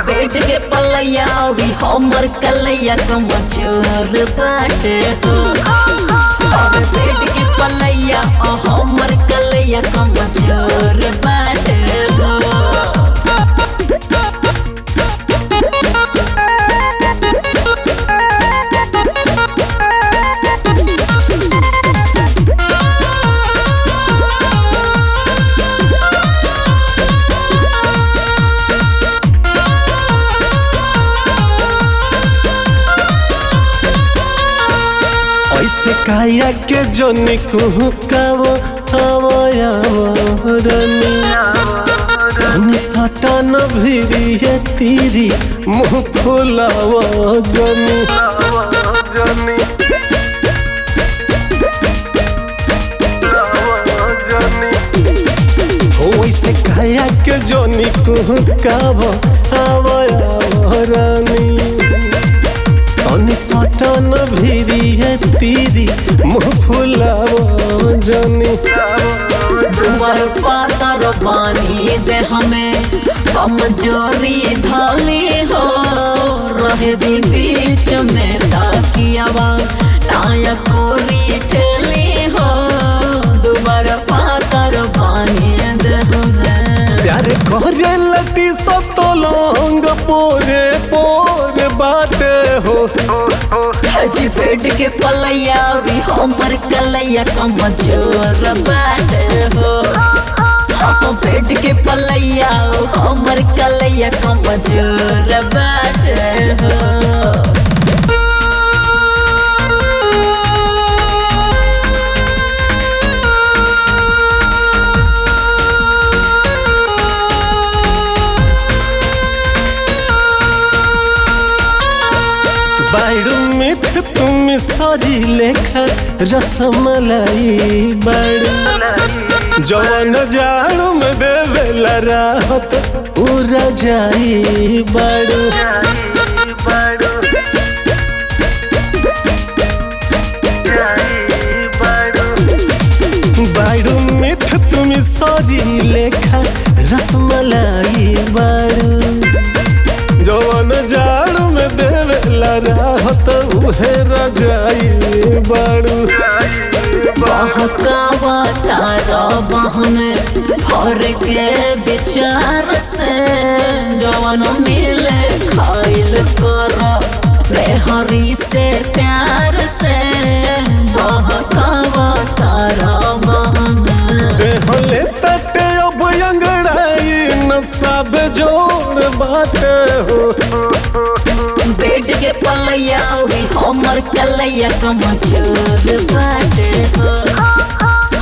बैठ के पलैया अभी हमर कलैया कमजोर बाटे हो। अरे बैठ के पलैया हमर कलैया कमजोर बाटे हो। ऐसे काया के जो निकुह कावो आवया रानी सटन भिरिये तीरी मुँह फुलावा जनी। जनी कुहकाव आवया रानी तनी सटन भिरिए तीरी मुँह फुलाव जनी तुम्हार पातर पानी दे हमें कमजोरी धाली हो रहे दी बीच में ताकियावा नायक कोरी ठेली हो तुम्हार पातर पानी दे हमें प्यारे करे लटी सतोलंग पोरे पोरे बाटे हो हजी पेट के पलैया भी हमर कलैया कमजोर बाटे हो हम पेट के पलैया हमर कलैया कमजोर बाटे हो बाड़ू मिठ तुम सारी लेखा रसमलाई बाड़ू जवन जाड़ू में देवेला राहत उरा जाई बाड़ू बाड़ू मिठ तुम सारी लेखा रसमलाई बाड़ू जवन जाड़ू में देवेला राहत उहे रजाई बाड़ू बहकावा तारा बहने भर के विचार से जवन मिले खाइल कर हरी से प्यार से बहकावा तारा बहने होले तटे अब अंगड़ाई नसाब जोर बाटे हो बेड के पलैया भी हमर कलैया कमजोर बाटे हो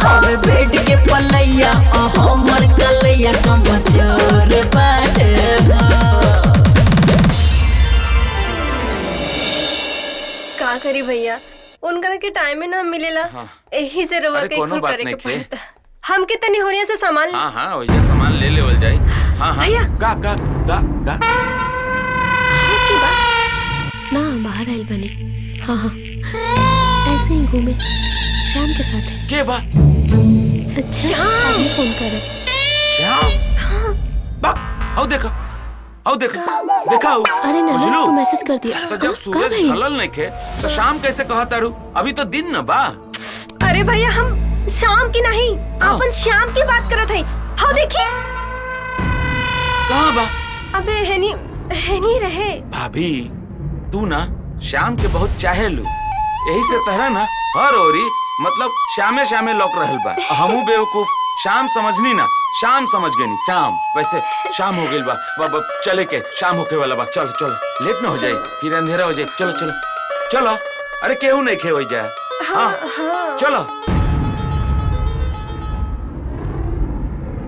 हम बेड के पलैया हमर कलैया कमजोर बाटे हो का करी भैया उनकर के टाइम में ना मिलेला यही से रवा के खुद करे के पड़ता हम के तनी होरिया से सामान हाँ हाँ वही सामान ले लेवल जाए हाँ हाँ भैया गा गा गा गा ना बाहर आयल बनी हाँ हाँ ऐसे ही घूमे श्याम के साथ के बा अच्छा अभी फोन करे श्याम बा आओ देखा देखा अरे नाना तू मैसेज कर दिया जब सूरज ढलल नहीं खे तो शाम कैसे कहा तारू अभी तो दिन न बा अरे भैया हम शाम की नहीं अपन शाम की बात करत हई हाँ देखी कहाँ बा अबे हेनी रहे भाभी तू ना शाम के बहुत चाहे लू यही से तरह ना हर ओरी मतलब श्यामे लौक रहल बा हमू बेवकूफ शाम समझनी ना शाम समझ गई शाम वैसे शाम हो गई बा चले के शाम होके वाला बा चलो चलो लेट ना हो जाए फिर अंधेरा हो जाए चलो चलो चलो अरे केहू नहीं खे हो जाए हाँ चलो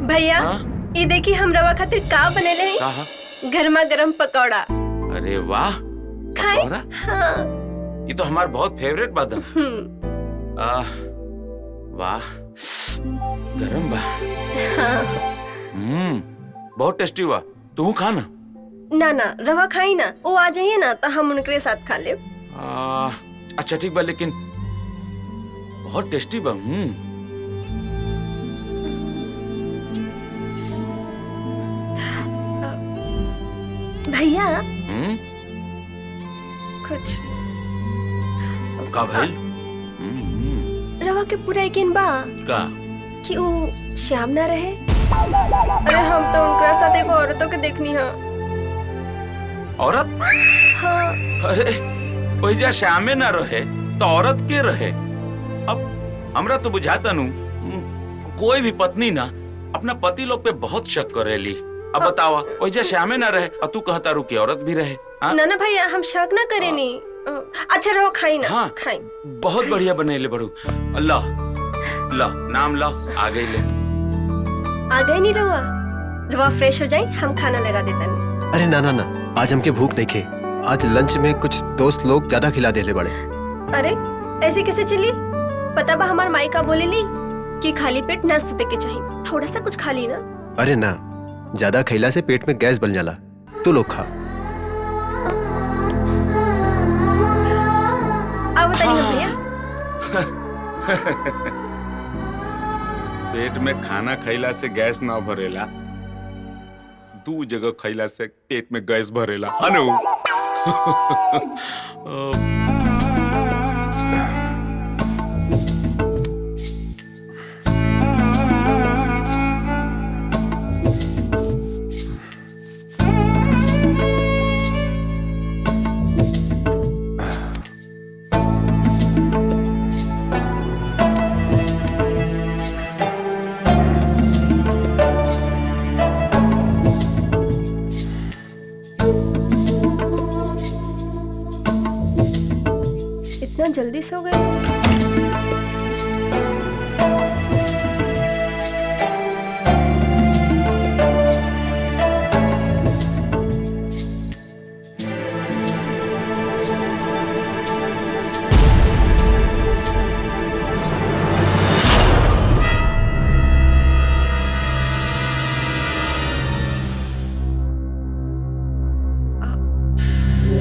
भैया ये देखी हम रवा खातिर का बनेले हैं गर्मा गर्म पकौड़ा अरे वाह खाए हाँ ये तो हमार बहुत फेवरेट बात है वाह गरम बा हाँ बहुत टेस्टी हुआ तू खा ना ना रवा खाई ना वो आ जाइए ना तो हम उनके साथ खा ले अच्छा ठीक बा लेकिन बहुत टेस्टी बा भैया कुछ का भाई रवा के पूरा यकीन बा का कि वो श्याम ना रहे अरे हम तो उनके साथ एक औरतों के देखनी है औरत हाँ अरे वैसा श्यामे ना रहे तो औरत के रहे अब हमरा तो बुझाता नु कोई भी पत्नी ना अपना पति लोग पे बहुत शक करेली अब बतावा वैसा श्यामे ना रहे और तू कहता रू की औरत भी रहे ना भैया हम शक ना करे नी अच्छा रहो खाई ना खाई बहुत बढ़िया बने ले बड़ू अल्लाह ला नाम ला आ गई ले आ गई नहीं रवा फ्रेश हो जाए हम खाना लगा देता नहीं अरे ना आज हमके भूख नहीं खे आज लंच में कुछ दोस्त लोग ज्यादा खिला दे ले बड़े अरे ऐसे कैसे चली पता बा हमार माई का बोले ली कि खाली पेट ना सुते के चाहिए थोड़ा सा कुछ खा ली ना अरे ना ज्यादा खैला से पेट में गैस बन जाला। तू लोग खा। अब बताइए भैया। पेट में खाना खैला से गैस ना भरेला, 2 जगह खैला से पेट में गैस भरेला। अनु इतना जल्दी सो गए?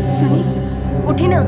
सुनी, उठी ना।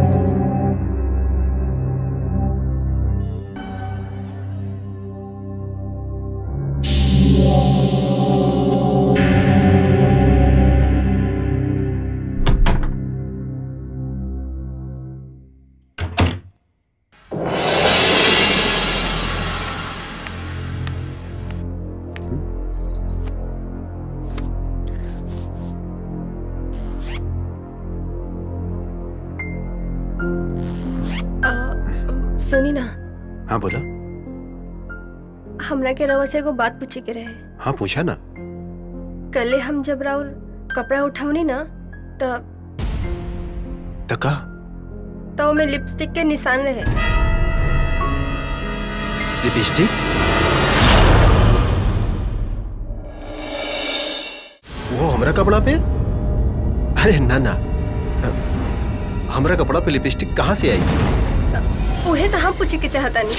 सुनी ना। हाँ बोला। हमरा के रवा से एगो बात पूछे के रहे। हाँ पूछा ना। कल हम जब राउर कपड़ा उठावनी ना तका तो में लिपस्टिक के निशान रहे। लिपस्टिक? वो हमरा कपड़ा पे? अरे ना ना, हमरा कपड़ा पे लिपस्टिक कहाँ से आई? उहे तो हम पूछे के चाहता नहीं।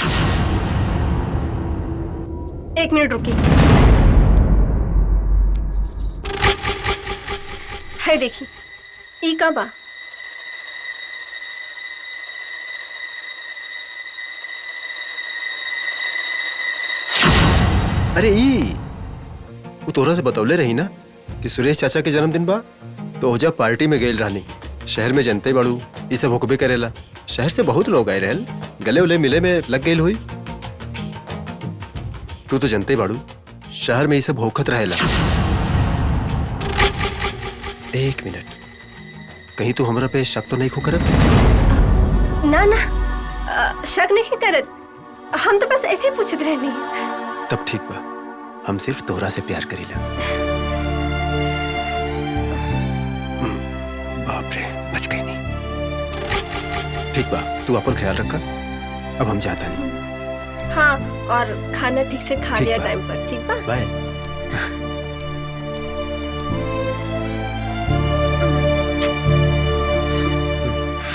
1 मिनट रुकी। है देखी, ई का बा? अरे ई वो तोरा से बतौले रही ना कि सुरेश चाचा के जन्मदिन बा, तो ओजा पार्टी में गइल रहनी। शहर में जनते बाड़ू, ई सब होकबे करेला। शहर से बहुत लोग आए रहल, गले उले मिले में लग गइल हुई। तू तो जनते बाड़ू, शहर में ई सब होखत रहेला। 1 मिनट, कहीं तू हमरा पे शक तो नहीं खो करत? ना ना, शक नहीं करत। हम तो बस ऐसे ही पूछत रहनी। तब ठीक बा, हम सिर्फ तोरा से प्यार करीला। बाप रे, बच गई नहीं। ठीक बा, तू अपन ख्याल रखा। अब हम जाता नहीं। हाँ, और खाना ठीक से खा ठीक लिया बा। टाइम पर। ठीक बा? बाय।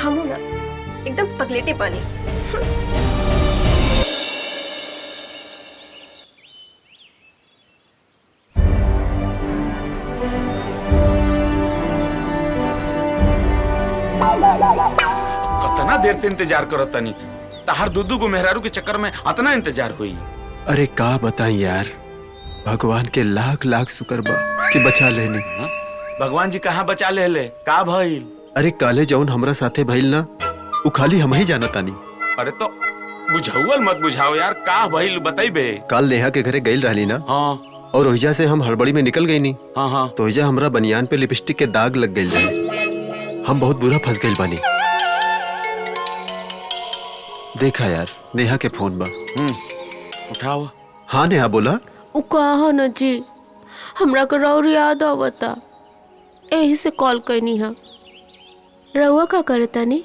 हम ना एकदम पगलेटे पानी। कितना देर से इंतजार करत तनी, तहार दुदू को मेहरारू के चक्कर में इतना इंतजार हुई। अरे का बताएं यार, भगवान के लाख लाख शुक्र बा कि बचा लेनी। भगवान जी कहाँ बचा ले का भइल? अरे काले जौन हमरा साथे भइल ना, उ खाली हम ही जाना तानी। अरे तो बुझाउल मत बुझाओ यार, का भइल बताइबे। काल नेहा के घरे गइल रहली ना। हाँ। और ओहिजा से हम हड़बड़ी में निकल गई नी। हाँ हाँ। तो ओहिजा हमरा बनियान पे लिपस्टिक के दाग लग गइल रहे। हम बहुत बुरा फंस गइल बानी। देखा यार, नेहा के फोन बा। उठाओ। हाँ नेहा बोला। उ कहा न जी, हमरा के रौर याद आवता, यही से कॉल करनी है। रउआ का करे तानी?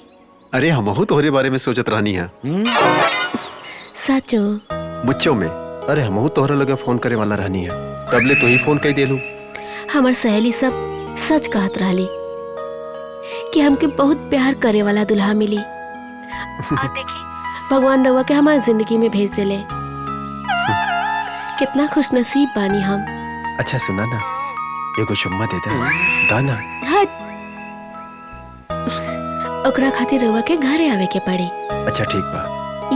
अरे हमहू तोहरे बारे में सोचत रहनी है। सचो? मुच्चो में। अरे हमहू तोहरा लगे फोन करे वाला रहनी है, तबले तो ही फोन कर देलू। हमार सहेली सब सच कहत रहली कि हमके बहुत प्यार करे वाला दुल्हा मिली। और देखी, भगवान रउआ के हमार जिंदगी में भेज देले। कितना खुशनसीब बानी हम। अच्छा सुना ना, एगो चुम्मा दे दे दाना। हट। ओकरा खातिर रवा के घरे आवे के पड़ी। अच्छा ठीक बा।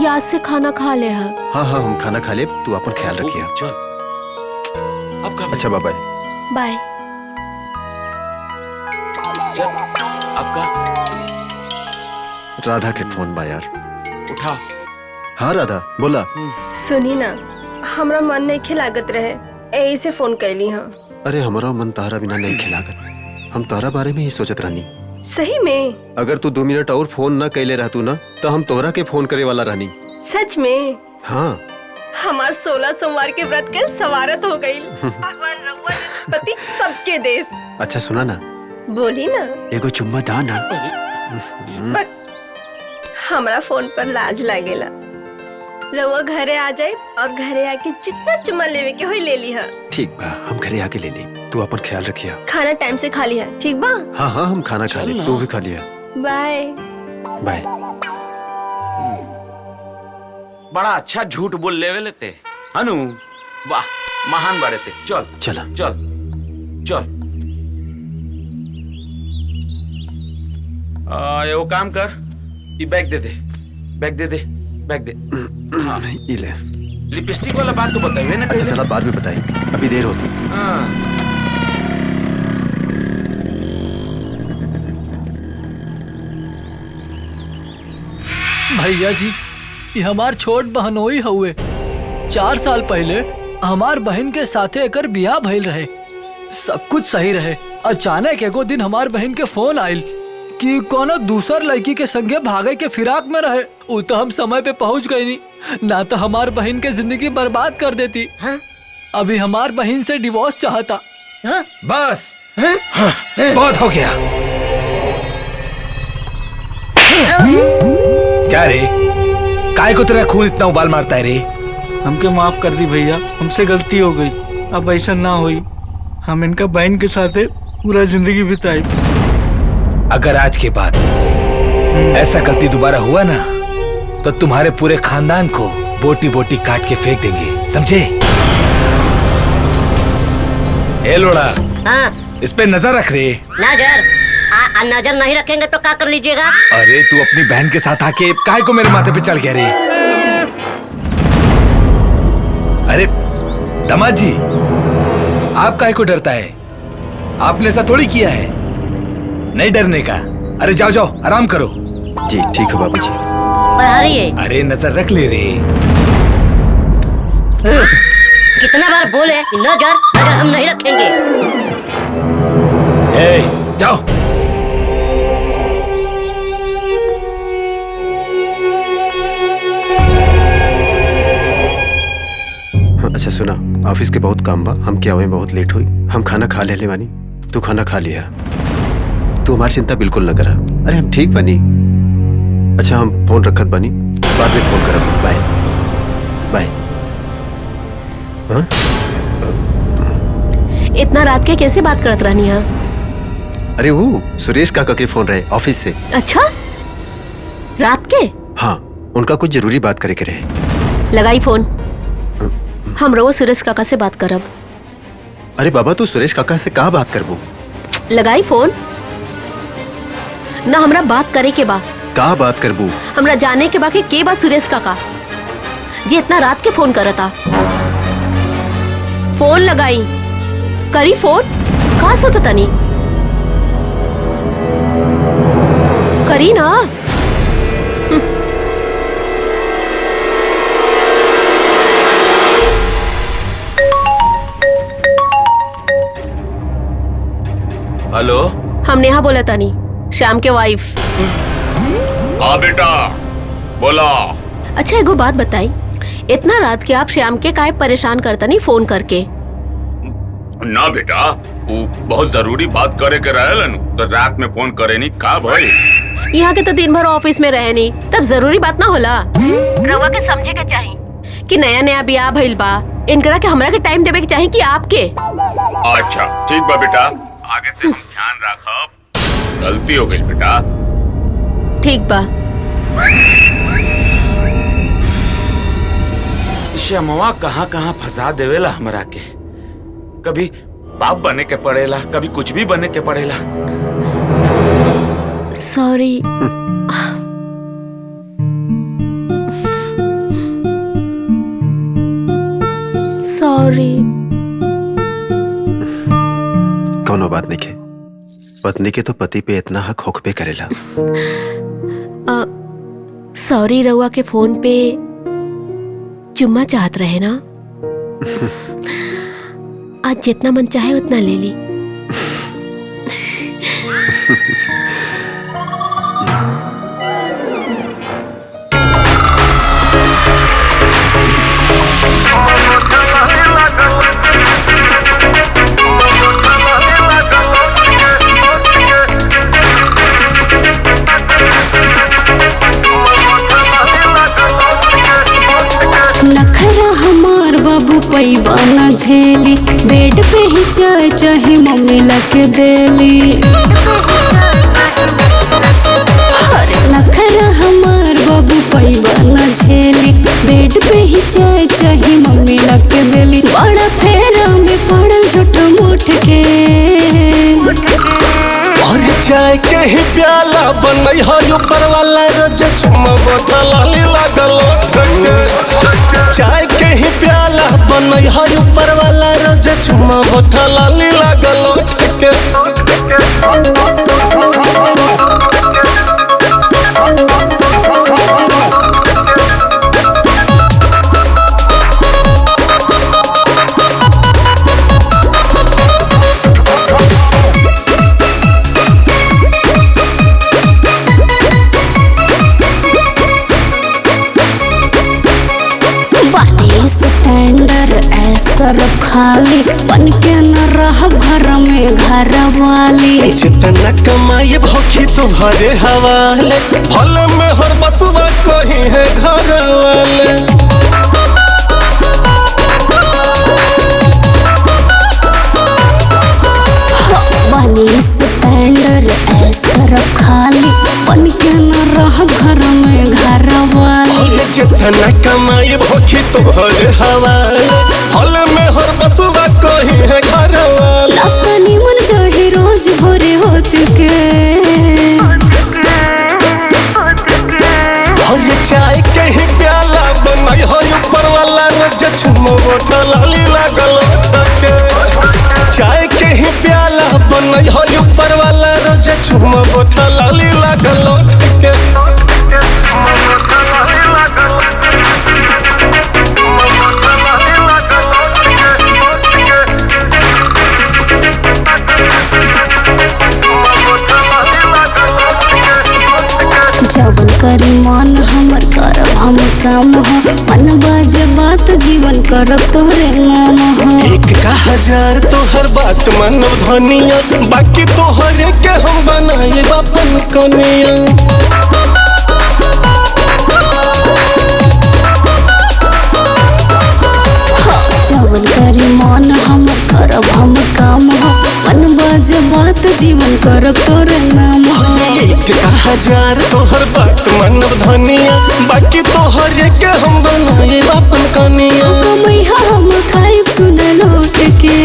याद से खाना खा ले हा। हाँ हाँ हम खाना खा ले, तू अपन ख्याल रखिया। चल अब का अच्छा बाय बाय। चल अब का राधा के फोन बा यार। उठा। हाँ राधा बोला। सुनी ना, हमरा मन नहीं खिलागत रहे, यही से फोन कैली हाँ। अरे हमारा मन तारा बिना नहीं खिलागत, हम तारा बारे में ही सोचत रहनी। सही में? अगर तू 2 मिनट और फोन ना कैले रहतू ना तो हम तोहरा के फोन करे वाला रहनी। सच में? हाँ। हमार 16 सोमवार के व्रत के सवारत हो गई। भगवान रउआ पति सबके देश। अच्छा सुना ना, बोली ना। एगो चुम्मा दाना। हमरा फोन पर लाज लागेला। रउआ घरे आ जाए और घरे आके जितना चुम्मा लेवे के होई ले लिहा। ठीक बा, हम घरे आके ले ली। तू अपन ख्याल रखिया। खाना टाइम से खा लिया, ठीक बा? हाँ हाँ हम खाना खा ले, तू भी खा लिया। Bye bye. बड़ा अच्छा झूठ बोल लेवे लेते अनु। वाह महान बारे थे। चल चला चल चल। एगो काम कर, ये बैग दे दे, बैग दे दे, बैग दे। हाँ। ये ले। लिपस्टिक वाला बात तो बताइए ना। अच्छा चला बाद में बताई, अभी देर होती। हाँ। भैया जी ये हमार छोट बहनोई हुए। 4 साल पहले हमार बहन के साथे एकर बियाह भइल रहे, सब कुछ सही रहे। अचानक एगो दिन हमार बहन के फोन आइल कि कोनो दूसर लड़की के संगे भागे के फिराक में रहे। वो तो हम समय पे पहुंच गई नहीं, ना तो हमार बहन के जिंदगी बर्बाद कर देती। हाँ? अभी हमार बहन से डिवोर्स चाहता। हाँ? बस हाँ? बहुत हो गया। क्या रे, काय को तेरा खून इतना उबाल मारता है रे? हमके माफ कर दी भैया, हमसे गलती हो गई, अब ऐसा ना हुई। हम इनका बहन के साथ पूरा जिंदगी बिताई। अगर आज के बाद ऐसा गलती दोबारा हुआ ना तो तुम्हारे पूरे खानदान को बोटी बोटी काट के फेंक देंगे, समझे? ए लोड़ा, हाँ? इस पे नजर रख रे। नजर नजर नहीं रखेंगे तो क्या कर लीजिएगा? अरे तू अपनी बहन के साथ आके काहे को मेरे माथे पे चढ़ गया रे? अरे दामाद जी, आप काहे को डरता है? आपने ऐसा थोड़ी किया है, नहीं डरने का। अरे जाओ जाओ आराम करो। जी ठीक है बाबूजी। अरे नजर रख ले रे। कितना बार बोले कि नजर हम नहीं रखेंगे। ए, जाओ। अच्छा सुना, ऑफिस के बहुत काम बा, हम क्या हुए बहुत लेट हुई। हम खाना खा ले बानी, तू खाना खा लिया। तू हमारी चिंता बिल्कुल न करा। अरे हम ठीक बनी। अच्छा हम फोन रखत बनी, बाद में फोन करब। Bye bye. हाँ? इतना रात के कैसे बात करत रहनी है? अरे वो सुरेश काका के फोन रहे ऑफिस से। अच्छा रात के? हाँ उनका कुछ जरूरी बात करे के रहे। लगाई फोन। हम रोज सुरेश काका से बात करब। अरे बाबा तू सुरेश काका से कहाँ बात करबो? लगाई फोन ना, हमरा बात करे के बा। कहाँ बात करबो? हमरा जाने के बा के बा सुरेश काका जी इतना रात के फोन करता। फोन लगाई, करी फोन। कहाँ सोचता नहीं, करी ना। हेलो, हम नेहा बोला तानी, श्याम के वाइफ। हाँ बेटा बोला। अच्छा एगो बात बताई, इतना रात के आप श्याम के काहे परेशान करता नहीं फोन करके? ना बेटा, वो बहुत जरूरी बात करे के रहेलन तो रात में फोन करे नहीं का भाई। यहाँ के तो दिन भर ऑफिस में रहे नहीं, तब जरूरी बात ना होला। रवा के समझे के चाहिए कि नया नया ब्याह भइल बा, इनकरा के हमरा के टाइम देवे के चाहिए कि आपके। अच्छा ठीक बा बेटा, आगे से हम ध्यान रखब। गलती हो गई बेटा। ठीक बा। श्यामवा कहाँ कहाँ फंसा देवेला हमरा के। कभी बाप बने के पड़ेला, कभी कुछ भी बने के पड़ेला। सॉरी। सॉरी। कौनो बात नहीं के, पत्नी के तो पति पे इतना हक होखबे करेला। सॉरी रउआ के फोन पे चुम्मा चाहत रहे ना। आज जितना मन चाहे उतना ले ली। नखरा हमार बाबू पैबा न झेली, बेड पे ही चाय चाहे मम्मी लगे देली। अरे नखरा हमार बाबू पैबा न झेली, बेड पे ही चाय चाहे मम्मी लगे देली। बड़ा फेरा में पड़ल झूठ मूठ के, और चाय के ही प्याला बनई है ऊपर वाला रोज चुम्मा बोतल लाली लागल ठके। चाय के ही प्याला बनई है ऊपर वाला रोज चुम्मा बोतल लाली लागल ठके। स्टैंडर ऐस करब खाली, बन के न रहब घर में घर वाली। जितना कमाई भोखी तुम्हारे हवाले, भल में हर बसुआ कहीं है घर वाले। बनी स्टैंडर ऐस करब खाली, बन के न रहब घर में घर वाली। जितना कमाई भोखी तुम्हारे हवाले, भल में हर बसुआ कहीं है घर वाले। नाश्ता निमन चाहे रोज भोरे होत के, और चाय के ही प्याला बनई है ऊपर वाला रोज चुम्मा बोतल लाली लागल ठके। चाय के ही प्याला बनई है ऊपर वाला रोज चुम्मा बोतल लाली लागल ठके। जवन करी मन हमर करब हम काम हो, मन बाजे बात जीवन करब तोहरे नाम हो। एक का हजार तोहर बात मानव धनिया, बाकी तोहरे के हम बनाए अपन कनिया। जवन करी मन हमर करब हम काम हो, मन बाजे बात जीवन करब तोरे नाम हो। एक का हजार तोहर बात मानव धनिया, बाकी तोहरे के हम बनाए अपन कनिया। कमैया हम खाइब सुन लौट के,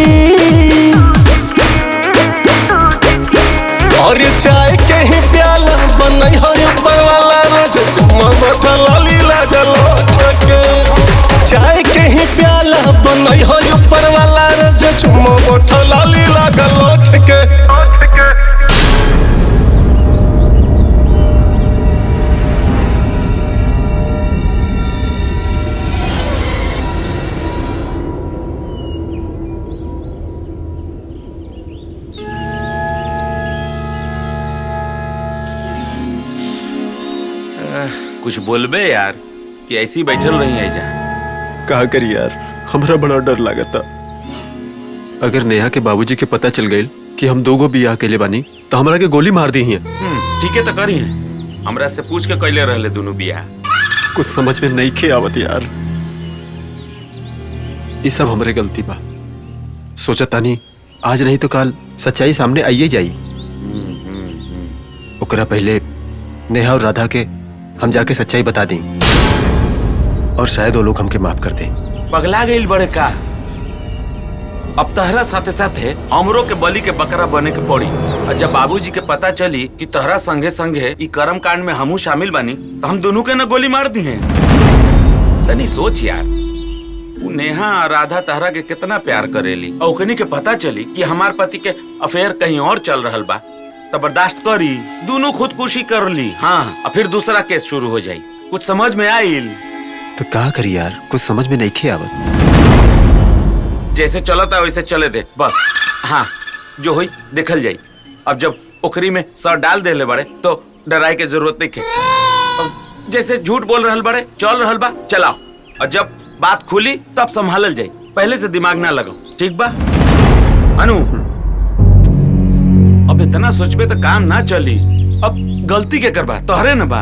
और चाय के ही प्याला बनई है ऊपर वाला रोज चुम्मा बोतल लाली लागल ठके। चाय के ही प्याला बनई है ऊपर वाला रोज चुम्मा बोतल लाली लागल ठके। कुछ बोलबे यार कि ऐसी बैठल रही है जा। कहा करी यार, हमरा बड़ा डर लागता। अगर नेहा के बाबूजी के पता चल गई कि हम दोगो बियाह के लिए बानी तो हमरा के गोली मार दी है। ठीक है तो करी है, हमरा से पूछ के कैले रहले दोनों बियाह। कुछ समझ में नहीं खे आवत यार। ये सब हमरे गलती बा। सोचा तानी आज नहीं तो कल सच्चाई सामने आइए जाई। ओकरा पहले नेहा और राधा के हम जाके सच्चाई बता दी और शायद वो लोग हमके माफ कर दें। पगला गई बड़े का। अब तहरा साथे साथे हमरो के बलि के बकरा बने के पड़ी। और जब बाबूजी के पता चली कि तहरा संगे संगे ई कर्म कांड में हमू शामिल बानी तो हम दोनों के न गोली मार दी हैं। तनी सोच यार, उ नेहा और राधा तहरा के कितना प्यार करेली और ओकनी के पता चली कि हमार पति के अफेयर कहीं और चल रहल बा तो बर्दाश्त करी, दोनों खुदकुशी कर ली। हाँ, और फिर दूसरा केस शुरू हो जाई। कुछ समझ में आइल? तो क्या करी यार, कुछ समझ में नहीं खे आवत। जैसे चला था वैसे चले दे बस। हाँ, जो हुई देखल जाई। अब जब ओखरी में सर डाल दे ले बड़े तो डराए के जरूरत नहीं है। जैसे झूठ बोल रहल बड़े, चल रहल बा चलाओ, और जब बात खुली तब संभालल जाई। पहले से दिमाग ना लगाओ, ठीक बा? अनु, अब इतना सोचबे तो काम ना चली। अब गलती के करबा तोहरे न बा।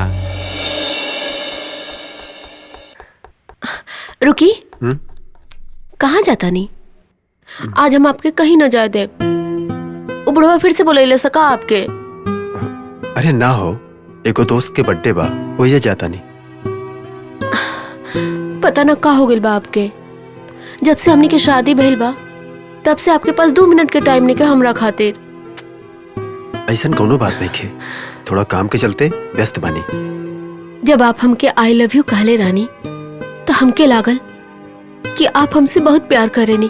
रुकी, कहाँ जाता नहीं? आज हम आपके कहीं न जाए दे। बुढ़वा फिर से बोले ले सका आपके? अरे ना हो, एगो दोस्त के बर्थडे बा, वही जाता नहीं। पता न का हो गइल बा आपके। जब से हमनी के शादी भइल बा तब से आपके पास 2 मिनट के टाइम नहीं के हमरा खातिर। ऐसा कोनो बात नहीं खे, थोड़ा काम के चलते व्यस्त बानी। जब आप हमके आई लव यू कहले रानी तो हमके लागल कि आप हमसे बहुत प्यार करेनी,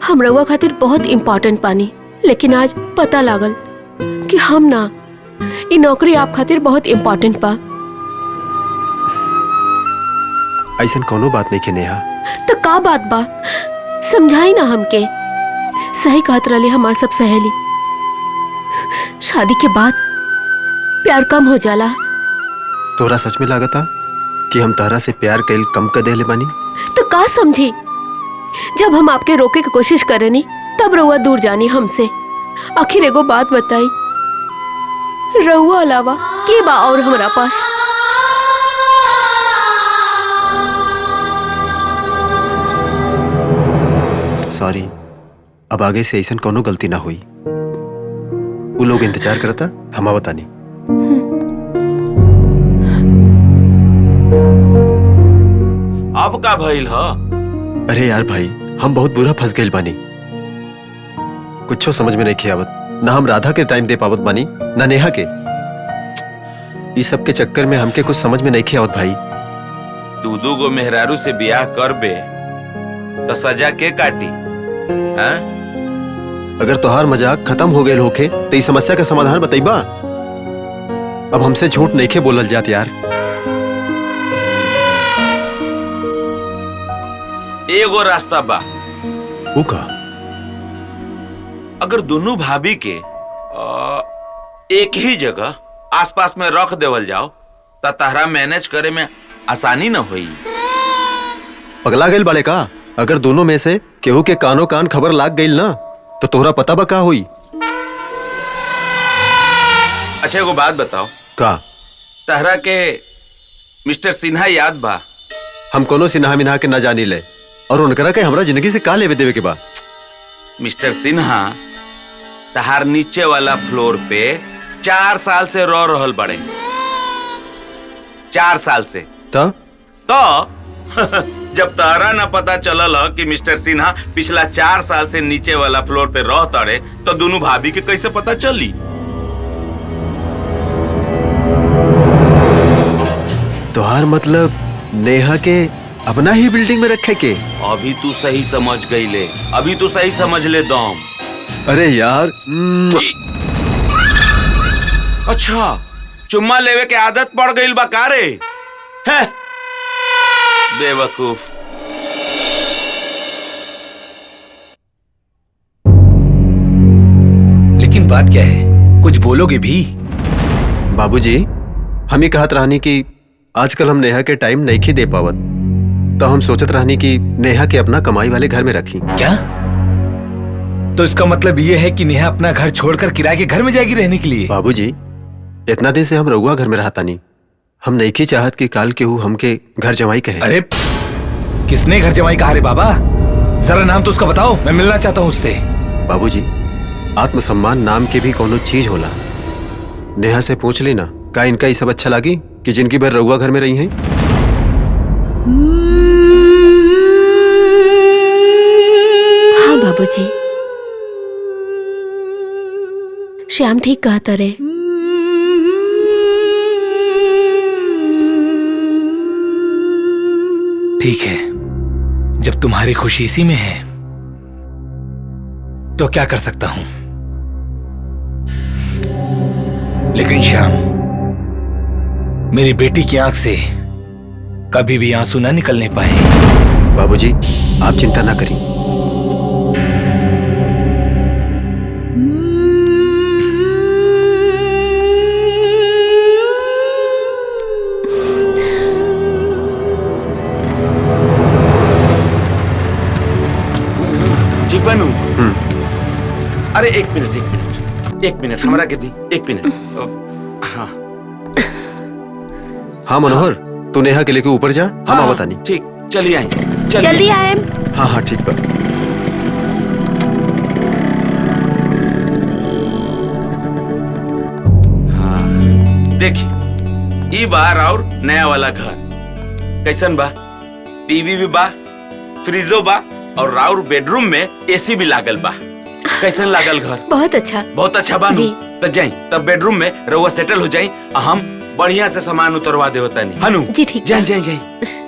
हम रउआ खातिर बहुत इम्पोर्टेंट पानी। लेकिन आज पता लागल कि हम ना, ये नौकरी आप खातिर बहुत इम्पोर्टेंट बा। ऐसा कोनो बात नहीं के नेहा। तो का बात बा, समझाई ना हमके। सही कहत रही हमार सब सहेली, शादी के बाद प्यार कम हो जाला। तोरा सच में लागता कि हम तारा से प्यार कैल कम कर देले बानी? तो का समझी, जब हम आपके रोके की कोशिश करेनी तब रउआ दूर जानी हमसे। आखिर एगो बात बताई, रउआ अलावा के बा और हमरा पास? सॉरी, अब आगे से ऐसा कोनो गलती ना हुई। वो लोग इंतजार करता, हम बतानी। अब का भइल ह? अरे यार भाई, हम बहुत बुरा फंस गए बानी। कुछ समझ में नहीं खे आवत, ना हम राधा के टाइम दे पावत बानी ना नेहा के। इस सब के चक्कर में हमके कुछ समझ में नहीं खे आवत भाई। दू गो मेहरारू से ब्याह करबे तो सजा के काटी? हाँ? अगर तोहार मजाक खत्म हो गए होखे तो इस समस्या का समाधान बताइबा। अब हमसे झूठ नहीं खे बोलल जात यार। एगो रास्ता बा। वो का? अगर दोनों भाभी के एक ही जगह आसपास में रख देवल जाओ तो तहरा मैनेज करे में आसानी न होई। पगला गइल बाड़े का? अगर दोनों में से केहू के कानो कान खबर लाग गइल ना तो तोहरा पता बा का हुई? अच्छा एगो बात बताओ, का? तहरा के मिस्टर सिन्हा याद बा? हम कोनो सिन्हा मिन्हा के ना जानी ले, और उनकरा के हमरा जिंदगी से का लेवे देवे के बा? मिस्टर सिन्हा तहार नीचे वाला फ्लोर पे 4 साल से रह रहल बड़े। 4 साल से। तो जब तारा ना पता चलल कि मिस्टर सिन्हा पिछला 4 साल से नीचे वाला फ्लोर पे रह तड़े तो दोनों भाभी के कैसे पता चली? तोहार मतलब नेहा के अपना ही बिल्डिंग में रखे के? अभी तू सही समझ गई ले, अभी तू सही समझ ले दम। अरे यार, अच्छा चुम्मा लेवे के आदत पड़ गई बा का रे? है बेवकूफ। लेकिन बात क्या है, कुछ बोलोगे भी? बाबूजी, हम ही कहत रहनी कि आजकल हम नेहा के टाइम नहीं खी दे पावत, तो हम सोचत रहनी कि नेहा के अपना कमाई वाले घर में रखी। क्या? तो इसका मतलब ये है कि नेहा अपना घर छोड़कर किराए के घर में जाएगी रहने के लिए? बाबूजी, इतना दिन से हम रउआ घर में रहता नहीं, हम नहीं की चाहत कि काल के हु हमके घर जमाई कहे। अरे किसने घर जमाई कहा रे बाबा? जरा नाम तो उसका बताओ, मैं मिलना चाहता हूँ उससे। बाबूजी, आत्मसम्मान नाम के भी कोनो चीज होला। नेहा से पूछ ली ना, का इनका ये सब अच्छा लगी कि जिनकी भर रउआ घर में रही हैं? हाँ बाबूजी। श्याम ठीक कहता रे। ठीक है, जब तुम्हारी खुशी इसी में है तो क्या कर सकता हूं। लेकिन श्याम, मेरी बेटी की आंख से कभी भी आंसू ना निकलने पाए। बाबूजी, आप चिंता ना करिए। जी बनू। अरे एक मिनट हमारा के दी, एक मिनट। हाँ हाँ मनोहर, तू नेहा के लेके ऊपर जा, हम हाँ, बतानी। ठीक, चलिए आए। जल्दी आए। हाँ हाँ ठीक बा। हाँ देखिए, ई बार और नया वाला घर कैसन बा? टीवी भी बा, फ्रिजो बा, और राउर बेडरूम में एसी भी लागल बा। कैसन लागल घर? बहुत अच्छा। बहुत अच्छा बानू। तो जाई तब बेडरूम में रउआ सेटल हो जाई, हम बढ़िया से सामान उतरवा दे होता नहीं। हनु जी ठीक। जाई जाई जाई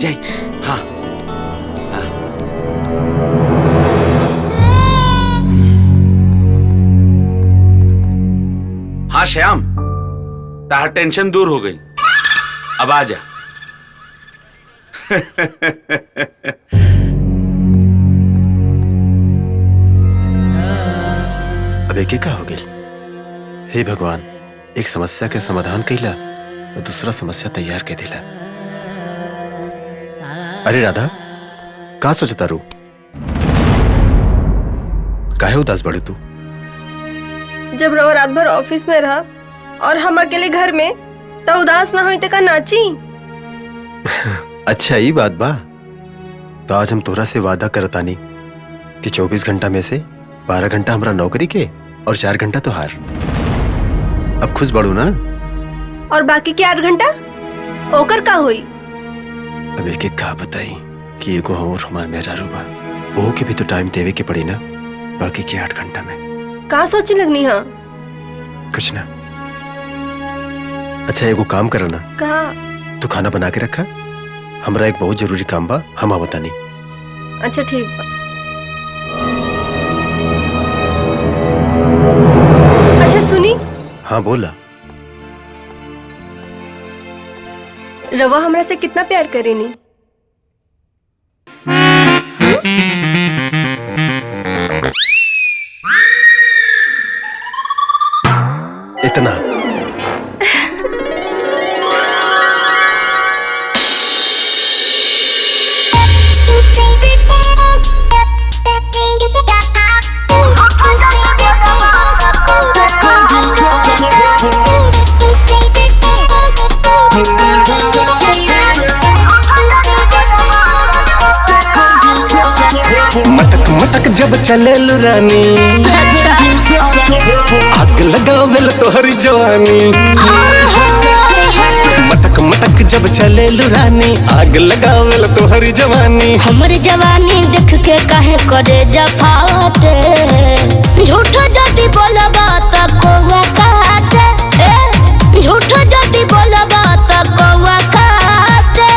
जाई। हाँ हाँ श्याम, तार टेंशन दूर हो गई, अब आ जा। अब एक का हो गई। हे भगवान, एक समस्या के समाधान कैला और दूसरा समस्या तैयार के दिला। अरे राधा, का सोचता रू? काहे उदास बड़े तू? जब रहो रात भर ऑफिस में रहा और हम अकेले घर में, तो उदास ना हुई तो का नाची। अच्छा ये बात बा। तो आज हम तोरा से वादा करतानी कि 24 घंटा में से 12 घंटा हमरा नौकरी के और 4 घंटा तो हार। अब खुश बढ़ू ना? और बाकी के 8 घंटा ओकर का हुई? अब एक एक कहा बताई कि एगो और हमार मेहरारू बा, ओहो के भी तो टाइम देवे के पड़ी ना। बाकी के 8 घंटा में का सोची लगनी? हाँ कुछ ना। अच्छा एगो काम करा ना, कहा? तू खाना बना के रखा, हमरा एक बहुत जरूरी काम बा, हम आवतानी। अच्छा ठीक बा। अच्छा सुनी। हाँ बोला। रवा हमरा से कितना प्यार करेनी? इतना। मटक मटक जब चले रानी, आग लगावेल तोहरी जवानी। मटक मटक जब चले रानी, आग लगावेल तोहरी जवानी। हमर जवानी देख के काहे करे जफाटे, झूठ जदी बोलबा त कौवा काटे, झूठ जदी बोलबा त कौवा काटे।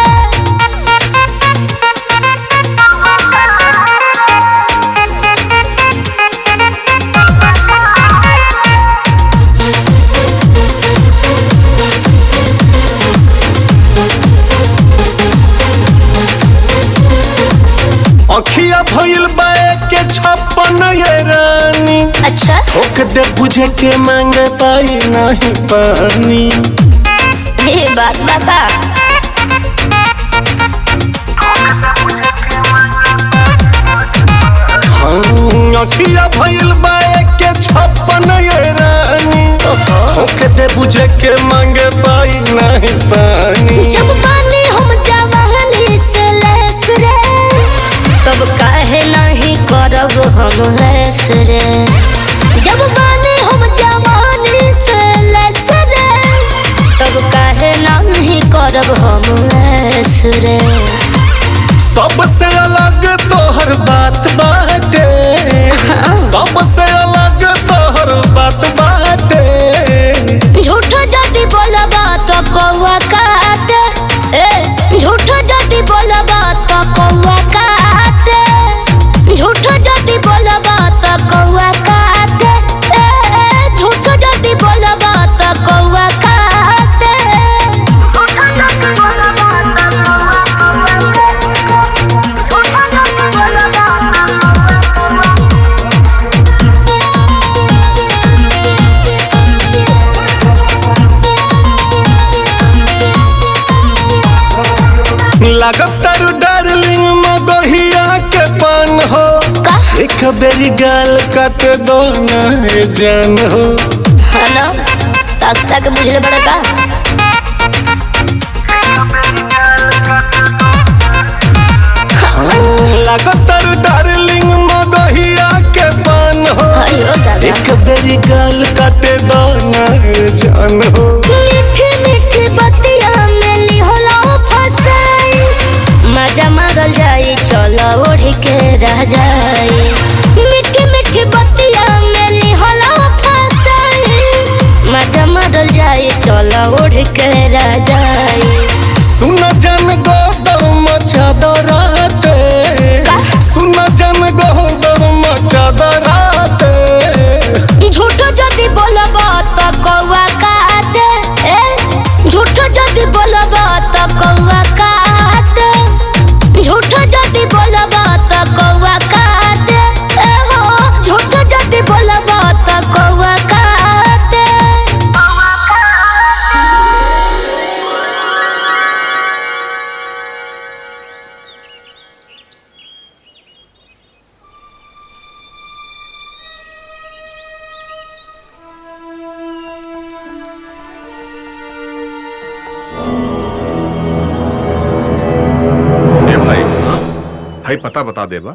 अखिया भइल बाए के 56 ये रानी। अच्छा ठोक दे बुझे के मांगे पाई नहीं पानी। ये बात बाबा। हाँ अखिया भइल बाए के 56 ये रानी। ठोक दे बुझे के मांगे पाई नहीं पानी। जब पानी हम जवानी से लेस रे, तब काहे नहीं करब हम लेस रे। जब पानी हम जवानी से लेस रे, तब काहे नहीं करब हम लेस रे। सबसे अलग तोहर बात बाटे, सबसे अलग तोहर बात बाटे। एक बेरी गाल काट दो ना ए जान हो। है ना ताकता के बुझले बड़ा का लागतर डार्लिंग मगहिया के पान हो। एक बेरी गाल काटे दो ना ए जान हो। मीठी मीठी बतिया में लिहला फसाई मजा मारल जाई चलो ओढ़ के रह जाई। मीठी मीठी बतिया में लिहला फसाई मजा मारल जाई चलो ओढ़ के रह जाई। सुन जन गोदम मचा दो राते, सुन जन गोदम मचा दो राते। झूठो जदी बोलबा त कौवा काटे झूठो जदी बोलबा त कौवा काटे झूठो जदी बोलबा त कौवा काटे हो झूठो जदी बोलबा त कौवा काटे। भाई पता बता देबा।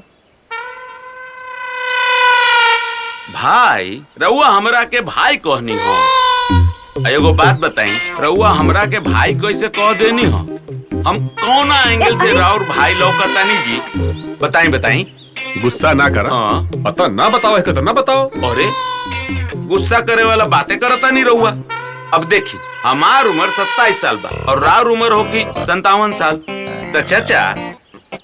भाई रउआ हमरा के भाई कहनी हो। एगो बात बताई रउआ हमरा के भाई कैसे कह देनी हो? हम कौना एंगल से राउर भाई लौकतानी जी? बताई बताई। गुस्सा ना कर। पता ना बताओ है तो ना बताओ। अरे गुस्सा करे वाला बातें करता नहीं रहुआ। अब देखी हमार उम्र 27 साल बा और राउर उम्र होगी 57 साल। तो चाचा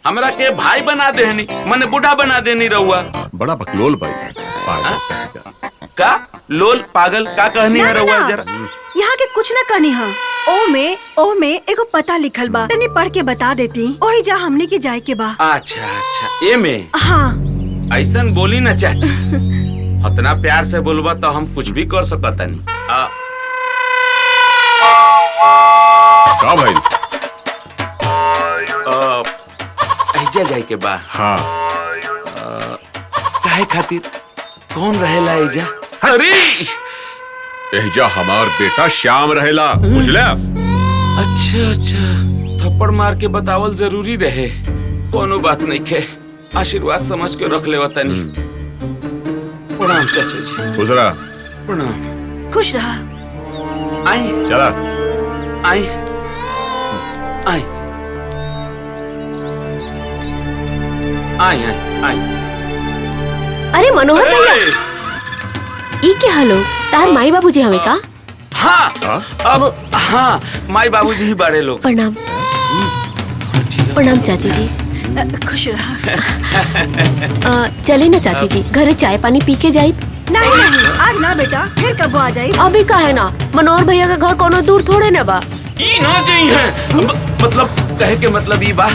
हमरा के भाई बना देनी मने बूढ़ा बना देनी रहुआ। बड़ा बकलोल भाई। का लोल पागल का कहनी है रहुआ? जरा यहाँ के कुछ न कहनी है। ओ में एगो पता लिखल बा तनी पढ़ के बता देती ओही जा हमने की जाए के बा। अच्छा अच्छा ए में हाँ ऐसन बोली ना चाची। इतना प्यार से बोलबा तो हम कुछ भी कर सकता नहीं। का भाई ऐजा जाए के बा। हाँ काहे खातिर कौन रहेला ऐजा? अरे एजा हमार बेटा श्याम रहेला बुझले। अच्छा अच्छा थप्पड़ मार के बतावल जरूरी रहे। कोनो बात नहीं खे आशीर्वाद समझ के रख ले वतनी। प्रणाम चाचा जी। गुजरा प्रणाम। खुश रहा। आई चला आई आई आई आई आई। अरे मनोहर भैया ई के हालो तार माई बाबूजी हमें का? हाँ अब हाँ माई बाबूजी ही बड़े लोग। प्रणाम प्रणाम चाची जी। खुश रहा। चले ना चाची जी घरे चाय पानी पी के जाई। नहीं नहीं आज ना बेटा फिर कब आ जाई। अभी का है ना मनोहर भैया का घर कोनो दूर थोड़े ना बा। ई ना जाई है मतलब कहे के मतलब ई बा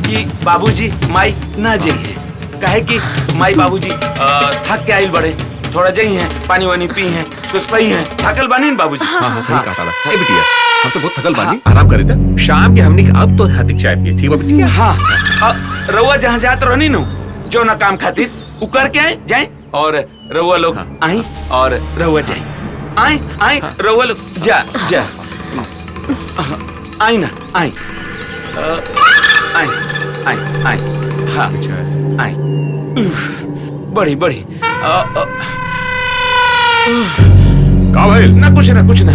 कि बाबूजी माई ना जाई है। कहे कि माई बाबूजी थक के आइल बड़े थोड़ा जाई है पानी वानी पी है सुस्ताई है थकल बानी न बाबूजी। हाँ हाँ सही कहा था। ए बिटिया हमसे बहुत थकल बानी आराम करे था। शाम के हमनी अब तो हाथ चाय पिए ठीक बा बिटिया। हाँ रउआ जहाँ जात रहनी नु जो ना काम खातिर उ करके आए जाए और रउआ लोग आई और रउआ जाए आई आई रउआ लोग जा जा आई ना आई आई आई आई हाँ आई बड़ी बड़ी का भाई ना कुछ ना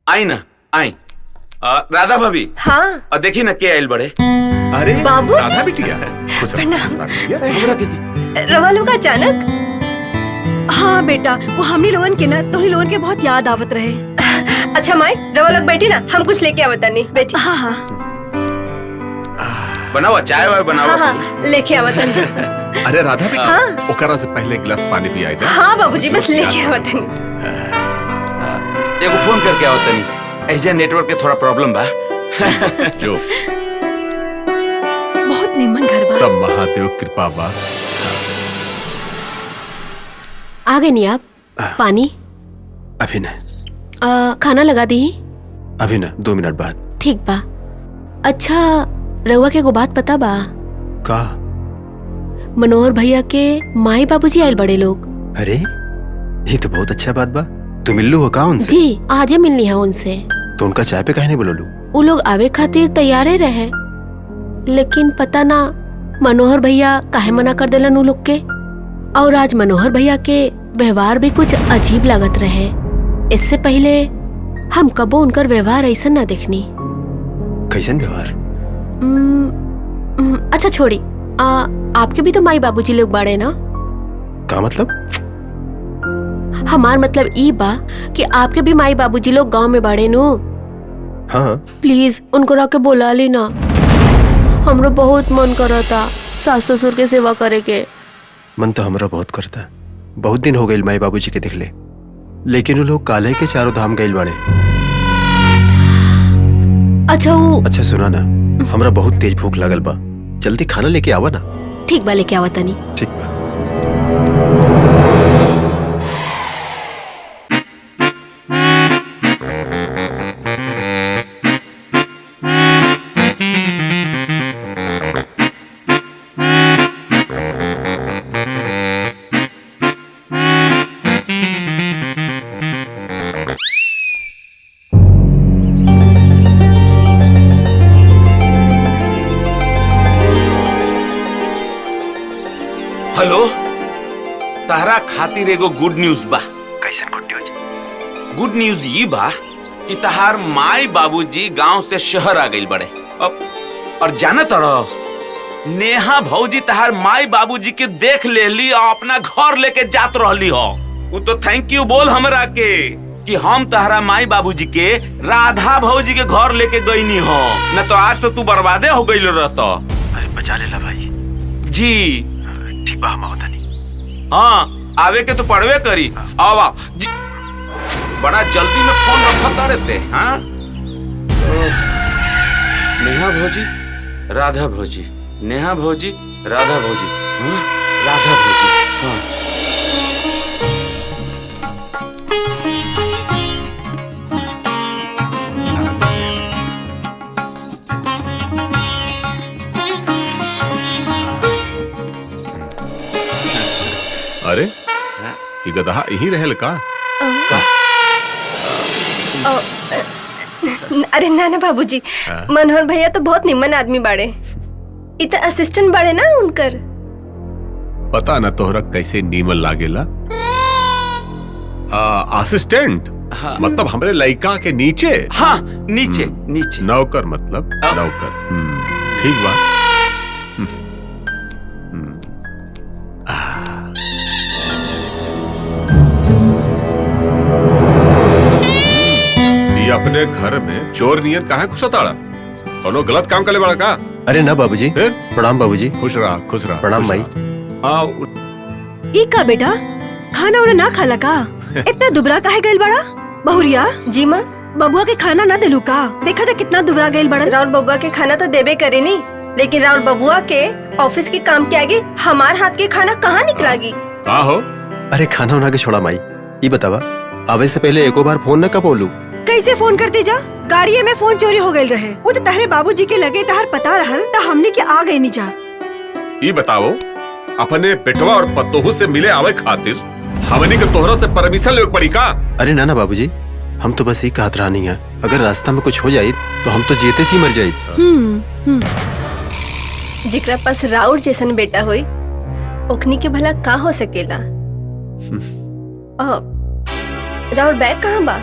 आई ना आई राधा भाभी। हाँ देखी ना के आइल बड़े। अरे बाबू राधा बिटिया रवा लोग अचानक। हाँ बेटा वो हमनी लोगन के ना तुम्ही लोगन के बहुत याद आवत रहे। अच्छा माई रवा लोग बैठी ना हम कुछ लेके आवत नहीं बेटी। हाँ हाँ बनावा चाय वाय बनावा। हाँ हाँ लेके आवत नहीं। अरे राधा बेटी हाँ? ओकरा से पहले गिलास पानी पियाई दे। हाँ बाबूजी बस लेके आवत नहीं। एगो फोन करके आवत नहीं ऐसे नेटवर्क के थोड़ा प्रॉब्लम बा। जो बहुत निमन घर बा। सब महादेव कृपा बा। आ गए नहीं आप? पानी अभी न खाना लगा दी। अभी न 2 मिनट बाद। ठीक बा अच्छा रउआ के एगो बात पता बा? का? मनोहर भैया के माई बाबूजी आयल बड़े लोग। अरे ये तो बहुत अच्छा बात बा। तू मिल्लू हो का उनसे? जी आजे मिलनी है उनसे। तो उनका चाय पे काहे नहीं बोललू? वो लोग आवे खातिर तैयारे रहे, लेकिन पता ना मनोहर भैया काहे मना कर देलन उ लोग के। और आज मनोहर भैया के व्यवहार भी कुछ अजीब लागत रहे। इससे पहले हम कबो उनकर व्यवहार ऐसा ना देखनी। कैसन व्यवहार? अच्छा छोड़ी, आपके भी तो माई बाबूजी लोग बाड़े ना? का मतलब? हमार मतलब ई बा कि आपके भी माई बाबूजी लोग गांव में बाड़े नु। हाँ। प्लीज उनको रख के बुला ली ना, हमरो बहुत मन करता सास ससुर के सेवा करे के। मन तो हमरा बहुत करता। बहुत दिन हो गए माई बाबूजी के दिखले, लेकिन वो लोग काले के चारों धाम गइल बाड़े। अच्छा सुना ना, हमरा बहुत तेज भूख लगल बा, जल्दी खाना लेके आवा ना। ठीक बा, लेके आवा तनी। ठीक बा। हेलो, तारा खातिर एगो गुड न्यूज बा। कैसन गुड न्यूज? गुड न्यूज ये बा कि तहार माई बाबूजी गांव से शहर आ गइल बड़े। और जाना तरह नेहा भौजी तहार माई बाबूजी के देख लेली और अपना घर लेके जात रहली हो। वो तो थैंक यू बोल हमरा के कि हम तहरा माई बाबूजी के राधा भौजी के घर लेके गईनी हो, न तो आज तो तू बर्बादे हो गइल रहता। अरे बचा लेला भाई। जी ठीक बा, हम आवता नहीं। हाँ आवे के तो पड़वे करी। आवा जी, बड़ा जल्दी में फोन रखता रहते। हाँ नेहा भौजी राधा भौजी, नेहा भौजी राधा भौजी, राधा भौजी। हाँ अरे ये गधा यही रहेल का? अरे ना ना बाबूजी, मनोहर भैया तो बहुत निम्न आदमी बाड़े। इतना असिस्टेंट बाड़े ना उनकर। पता न तोहरा कैसे नीमन लागेला। असिस्टेंट मतलब हमरे लड़का के नीचे? हाँ नीचे नीचे। नौकर मतलब नौकर। ठीक बा। ये अपने घर में चोर नियन काहे घुसताड़ा? कोनो गलत काम करे बड़ा का? अरे ना बाबूजी। प्रणाम बाबूजी। खुश रहा खुश रहा। प्रणाम माई। ई का बेटा, खाना उन्हें ना खाला का? इतना दुबरा काहे गइल बड़ा? बहुरिया जी माँ। बबुआ के खाना ना दिलू का? देखा था कितना दुबरा गइल बड़ा। राउर बबुआ के खाना तो देबे करे नी, लेकिन राउर बबुआ के ऑफिस के काम के आगे हमार हाथ के खाना कहाँ निकलागी? का हो? अरे खाना उना के छोड़ा माई, ये बतावा आवे से पहले एको बार फोन न का बोलू? कैसे फोन करती जा? गाड़िये में फोन चोरी हो गइल रहे। वो तो तहरे बाबूजी के लगे तहर पता रहल त हमने के आ गए नी जा। ये बताओ अपने बेटवा और पतोहू से मिले आवे खातिर हमनी के तोहरा से परमिशन लेवे पड़ी का? अरे ना ना बाबूजी, हम तो बस ये कहत रहनी है, अगर रास्ता में कुछ हो जाये तो हम तो जीते जी मर जाये। जिकरा पास राउर जैसन बेटा होई ओकनी के भला का हो सकेला? राउर बैग कहाँ बा?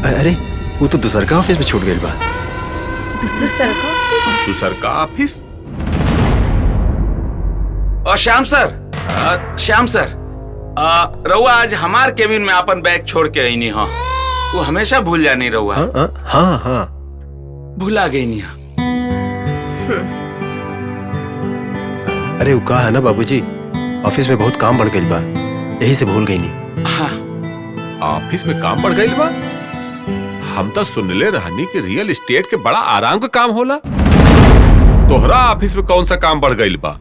अरे वो तो दूसर का ऑफिस में छूट गई बा। दूसर का? दूसर का ऑफिस? श्याम सर, श्याम सर, रउआ आज हमार केबिन में अपन बैग छोड़ के आई नहीं। हाँ वो हमेशा भूल जानी रउआ। हाँ हाँ भूला गई नहीं। अरे वो कहा है ना बाबूजी, ऑफिस में बहुत काम बढ़ गई बा, यही से भूल गई नहीं। हाँ ऑफिस में काम बढ़ गई बा? हम तो सुनले रहनी कि रियल एस्टेट के बड़ा आराम का काम होला। तोहरा ऑफिस में कौन सा काम बढ़ गई बा?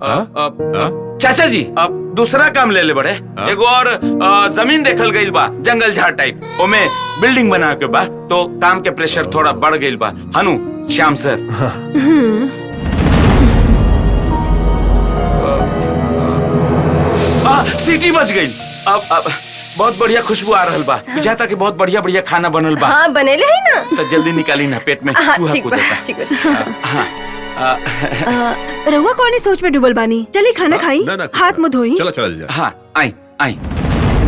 चाचा जी अब दूसरा काम ले ले बड़े। एगो और जमीन देखल गई बा, जंगल झाड़ टाइप, ओमे बिल्डिंग बना के बा, तो काम के प्रेशर थोड़ा बढ़ गई बा। हनु श्याम सर। सीटी बच गई। अब बहुत बढ़िया खुशबू आ रहल बा, बुझाता कि बहुत बढ़िया बढ़िया खाना बनल बा। हाँ बनेले है ना। तो जल्दी निकाली ना, पेट में हाँ, चूहा ठीक बा, कूदता। ठीक बा। हाँ रहुआ कौन सोच में डूबल बानी? चली खाना खाई, हाथ मुंह धोई। चलो चल जा। हाँ आई आई।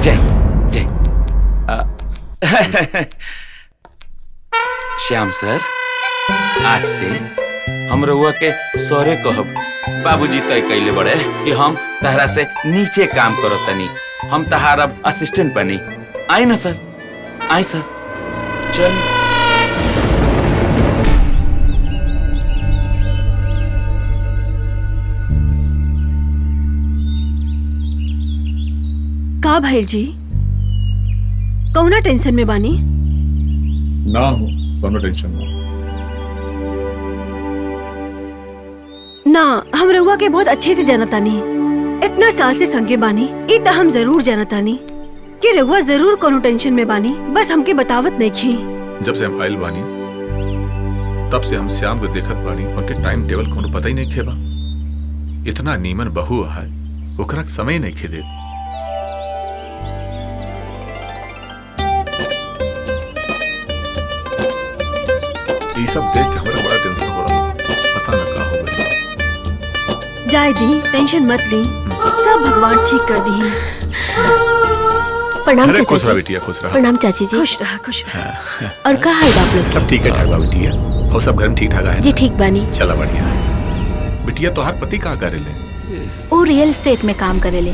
जय जय। श्याम सर, आज से हम रहुआ के सौरे कहब। बाबूजी तय कैले बड़े कि हम तहरा से नीचे काम करो तनी, हम तहार अब असिस्टेंट बनी। आई ना सर, आई सर। चल का भाई जी, कौना टेंशन में बानी? ना हो, दोनों टेंशन ना, हम रहुआ के बहुत अच्छे से जानतानी। इतना साल से संगे बानी, ई त हम जरूर जानतानी कि रहुआ जरूर कोनो टेंशन में बानी, बस हमके बतावत नहीं की। जब से हम आयल बानी तब से हम श्याम को देखत बानी, उनके टाइम टेबल कोनो पता ही नहीं खेबा। इतना नीमन बहू है, ओकरा समय नहीं खेदे। ये सब देख के हमारा बड़ा टेंशन हो रहा है, पता न का हो गया। जाए दी, टेंशन मत ली, सब भगवान ठीक कर दी। प्रणाम अरे चाचा खुश रहा जी। बिटिया, खुश रहा। प्रणाम चाची जी। खुश रहा, खुश रहा। और का हाल बा आप लोग? सब ठीक है ठाक बा बिटिया, और सब घर में ठीक ठाक है जी ठीक बानी। चला बढ़िया है। बिटिया तोहार पति कहाँ करेले? वो रियल एस्टेट में काम करेले।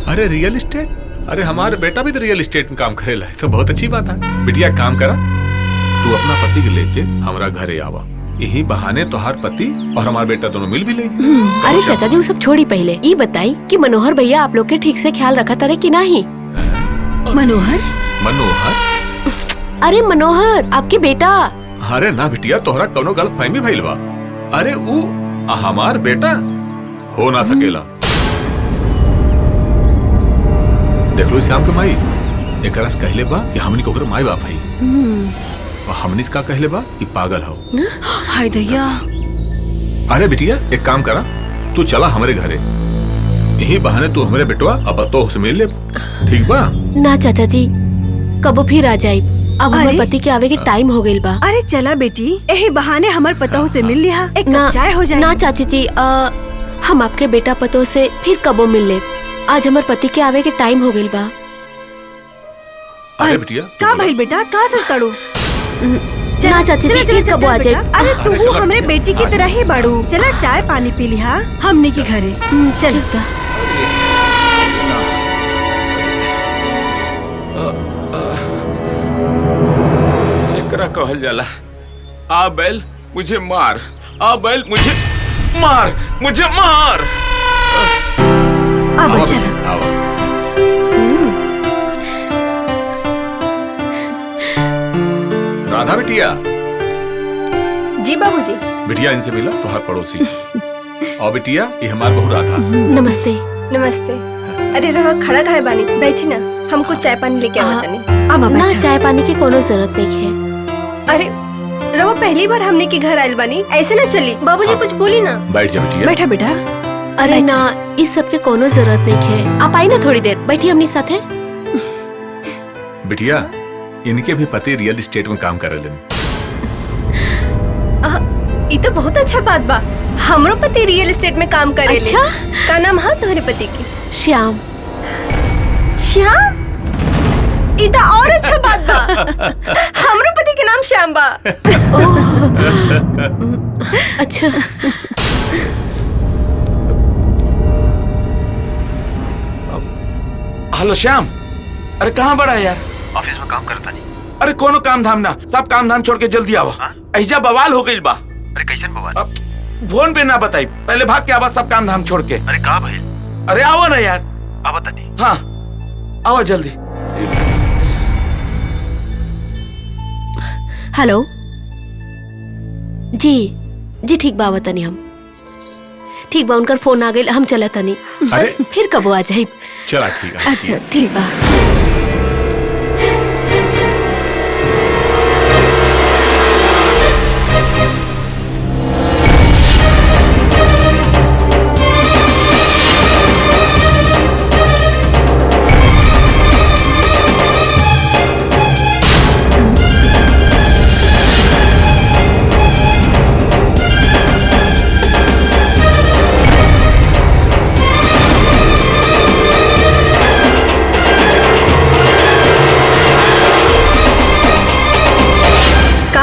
अरे रियल एस्टेट? अरे हमारे बेटा भी तो रियल एस्टेट में काम करेला है, तो बहुत अच्छी बात है। बिटिया काम करा, तू अपना पति के लेके हमारा घरे आवा, यही बहाने तोहार पति और हमारा बेटा दोनों मिल भी लेंगे। अरे चाचा जी वो सब छोड़ी, पहले ये बताई कि मनोहर भैया आप लोग के ठीक से ख्याल रखा तारे कि नहीं? मनोहर? मनोहर? अरे मनोहर आपके बेटा। अरे ना बिटिया, तोहरा कोनो गलत फहमी भइल बा। अरे वो हमार बेटा हो ना सकेला। देख लो श्याम के माई एकरा से कहले बा कि हमनी को ओकर माई बाप है, और हमनी से का कहले बा कि पागल हो। हाय दैया। अरे बिटिया एक काम करा, तू चला हमारे घरे, यही बहाने तू हमारे बेटवा अब तो से मिल ले, ठीक बा? ना चाचा जी, कबो फिर आ जाई, अब हमारे पति के आवे के टाइम हो गइल बा। अरे चला बेटी, यही बहाने हमार पतोह से मिल लिया, एक कप चाय हो जाए। ना चाची जी, हम आपके बेटा पतोह से फिर कबो मिल ले, आज हमारे पति के आवे के टाइम हो गइल बा। अरे बिटिया का भाई बेटा, का सोचताड़ू? ना चाची जी, फिर कबो आ जाए। अरे तू हमरे बेटी की तरह ही बाड़ू, चला चाय पानी पी लिहा हमने के घरे। चल एकरा कहल जाला, आ बैल मुझे मार, आ बैल मुझे मार, मुझे मार। अब चल। राधा बिटिया। जी बाबूजी। बिटिया इनसे मिला, तुहार पड़ोसी। और बिटिया ये हमार बहू राधा। नमस्ते। नमस्ते। अरे रवा खड़ा खाए बानी, बैठी ना, हम कुछ चाय पानी लेके आवा तनी। ना चाय पानी की कोनो जरूरत नहीं है। अरे रवा पहली बार हमने के घर आयल बानी, ऐसे ना चली। बाबूजी कुछ बोली ना। बैठ जा बिटिया। बैठा बेटा। अरे ना, इस सब के कोनो जरूरत नहीं है, आप आई ना थोड़ी देर, बैठी हमनी साथे। बिटिया इनके भी पति रियल एस्टेट में काम कर रहे हैं। ये तो बहुत अच्छा बात बा, हमरो पति रियल एस्टेट में काम करेले। अच्छा? का नाम है तुम्हारे पति की? श्याम। श्याम? ये तो और अच्छा बात बा, हमरो पति के नाम श्याम बा। अच्छा। हेलो श्याम, अरे कहाँ बड़ा है यार? ऑफिस में काम करता नहीं। अरे कोनो काम धाम ना, सब काम धाम छोड़ के जल्दी आओ। ऐजा बवाल हो गई बा। अरे कैसन बवाल? फोन पे ना बताई, पहले भाग के आवा सब काम धाम छोड़ के। अरे कहाँ भाई? अरे आओ ना यार। आवा तनी। हाँ आओ जल्दी। हेलो जी, जी ठीक बा, बतानी हम। ठीक बा, उनकर फोन आ गइल, हम चलत तनी। अरे फिर कबो आ जाई। चला ठीक है। अच्छा ठीक बा।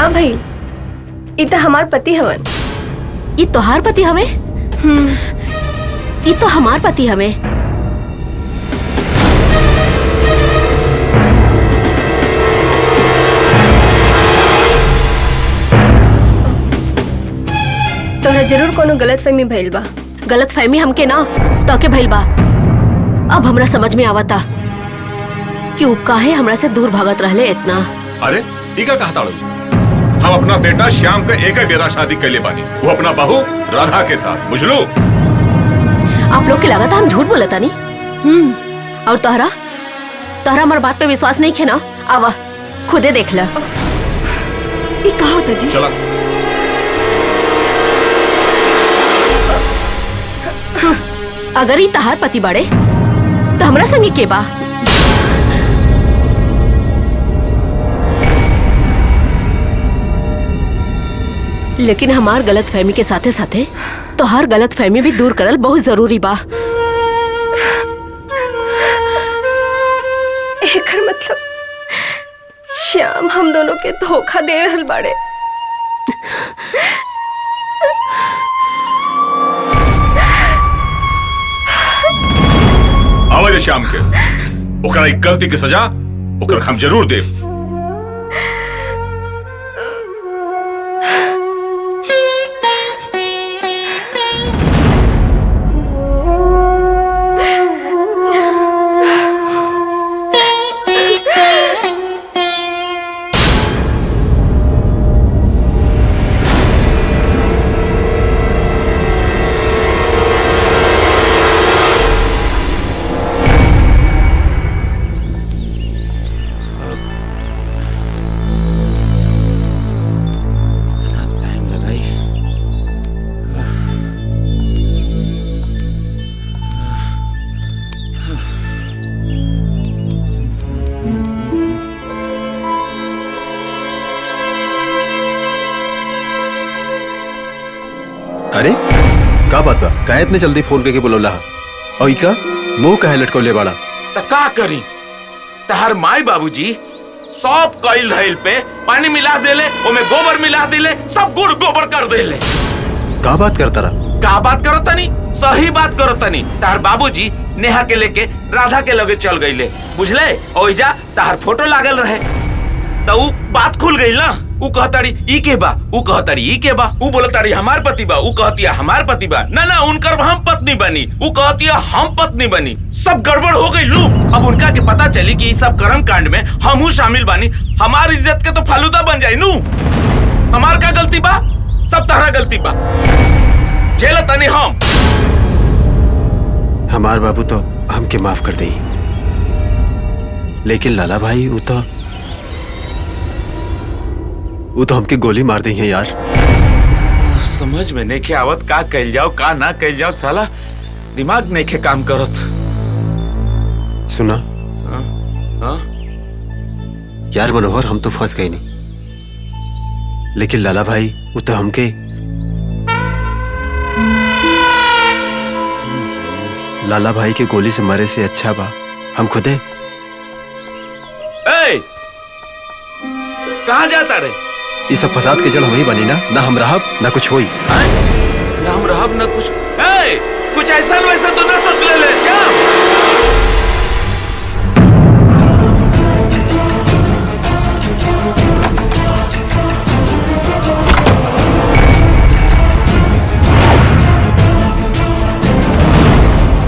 भाई ये तो हमार पति हवन। ये तोहार पति हवे? ये तो हमार पति हवे। तोहरा जरूर कोनो गलतफहमी भइल बा। गलतफहमी हमके ना तोके भइल बा। अब हमरा समझ में आवता कि उ काहे हमरा से दूर भागत रहले इतना। अरे इका कहा ताड़ू? हम अपना बेटा श्याम का एक ही बेरा शादी कैले बानी, वो अपना बहू राधा के साथ, बुझलो? आप लोग के लगा था हम झूठ बोला था नहीं? और तोहरा हमार बात पे विश्वास नहीं खे ना? आवा खुदे देख ला। ये कहा होता जी? चला। अगर ये तहार पति बाड़े तो हमरा संगे के बा? लेकिन हमार गलतफहमी के साथे साथे तो हर गलतफहमी भी दूर करल बहुत जरूरी बा। एकर मतलब श्याम हम दोनों के धोखा दे रहल बाड़े। आवाज श्याम के ओकरा एक गलती की सजा ओकरा हम जरूर देब। अरे का बात बा? काहे इतने जल्दी फोन करके बोलौला? और इका मुंह काहे लटकौले बाड़ा? त का करी? तहर माई बाबूजी सब कइल धइल पे पानी मिला देले, ओमे गोबर मिला देले, सब गुड़ गोबर कर देले। का बात करता रहा? का बात करो तनी? सही बात करो तनी। तहर बाबूजी नेहा के लेके राधा के लगे चल गईले, बुझले? ओइजा तहर फोटो लागल रहे तो उ बात खुल गई ना। उ कहताड़ी ई के बा, उ कहताड़ी ई के बा, उ बोलताड़ी हमार पति बा, उ कहतिया हमार पति बा। ना ना उनकर हम पत्नी बनी, उ कहतिया हम पत्नी बनी। सब गड़बड़ हो गई लू। अब उनका के पता चली कि इस सब कर्म कांड में हमहू शामिल बानी, हमार इज्जत के तो फालूदा बन जाई नू। हमार का गलती बा? सब तहरा गलती बा। झेला तनी हम। हमार बाबू तो हमके माफ कर दई, लेकिन लाला भाई वो तो हमके गोली मार दी है यार। समझ में नहीं आवत का कल जाओ का ना कल जाओ, साला दिमाग नहीं काम करत। सुना हाँ? यार मनोहर, हम तो फंस गए नहीं, लेकिन लाला भाई वो तो हमके लाला भाई के गोली से मरे से अच्छा बा हम खुदे। ए, कहाँ जाता रे? ये सब फसाद के जड़ हम ही बनी ना हम रहब ना कुछ होई। ना हम रहब ना कुछ। ए, कुछ ऐसा वैसा तो ना सोच ले श्याम।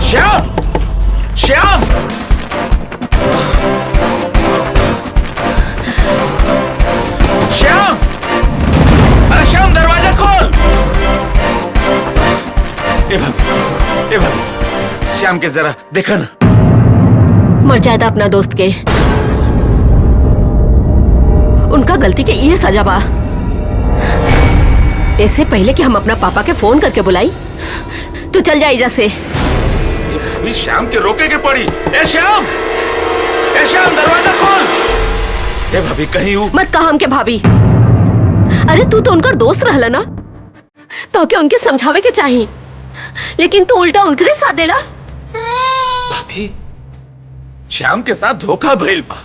श्याम, श्याम, श्याम, अरे श्याम दरवाजा खोल। ए भगवान, श्याम के जरा देखा ना। मर्यादा अपना दोस्त के, उनका गलती के ये सजा बा। इससे पहले कि हम अपना पापा के फोन करके बुलाई, तू चल जा इजा से। अभी श्याम के रोके के पड़ी। ए श्याम दरवाजा खोल। ए भाभी कहीं हूँ। मत कहा हमके भाभी। अरे तू तो उनका दोस्त रहला ना, तो क्या उनके समझावे के चाहिए, लेकिन तू उल्टा उनके साथ देला। भाभी श्याम के साथ धोखा भइल बा,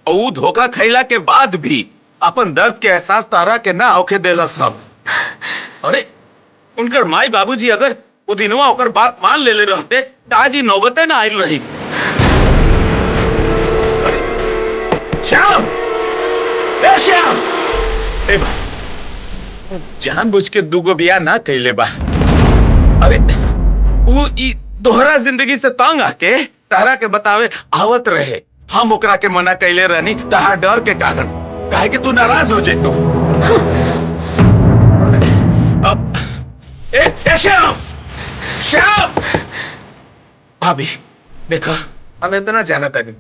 और ऊ धोखा खैला के बाद भी अपन दर्द के एहसास तारा के ना होके देला सब। अरे उनकर माई बाबूजी अगर वो दिनवा होकर बात मान ले रहते तो आज ही नौबते ना आयल रही। श्याम, ए श्याम, ए भाई जानबूझ के दूगो बियाह ना कैले बा। अरे वो ई दोहरा जिंदगी से तंग आके तारा के बतावे आवत रहे, हम ओकरा के मना कैले रहनी तहार डर के कारण, काहे कि तू नाराज हो जेतो। अब ए श्याम भाभी देखा, हम इतना जानता नहीं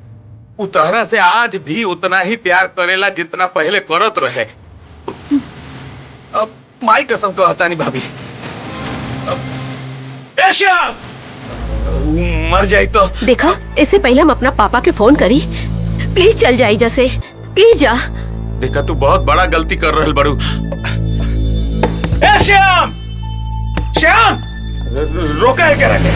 उतारा से आज भी उतना ही प्यार करेला जितना पहले करत रहे। अब माई कसम कहता नहीं भाभी, ए श्याम मर जाए तो देखा, इससे पहले हम अपना पापा के फोन करी। प्लीज चल जाई जैसे, प्लीज जा। देखा तू बहुत बड़ा गलती कर रहल बड़ू। ए श्याम रोका है क्या रखे?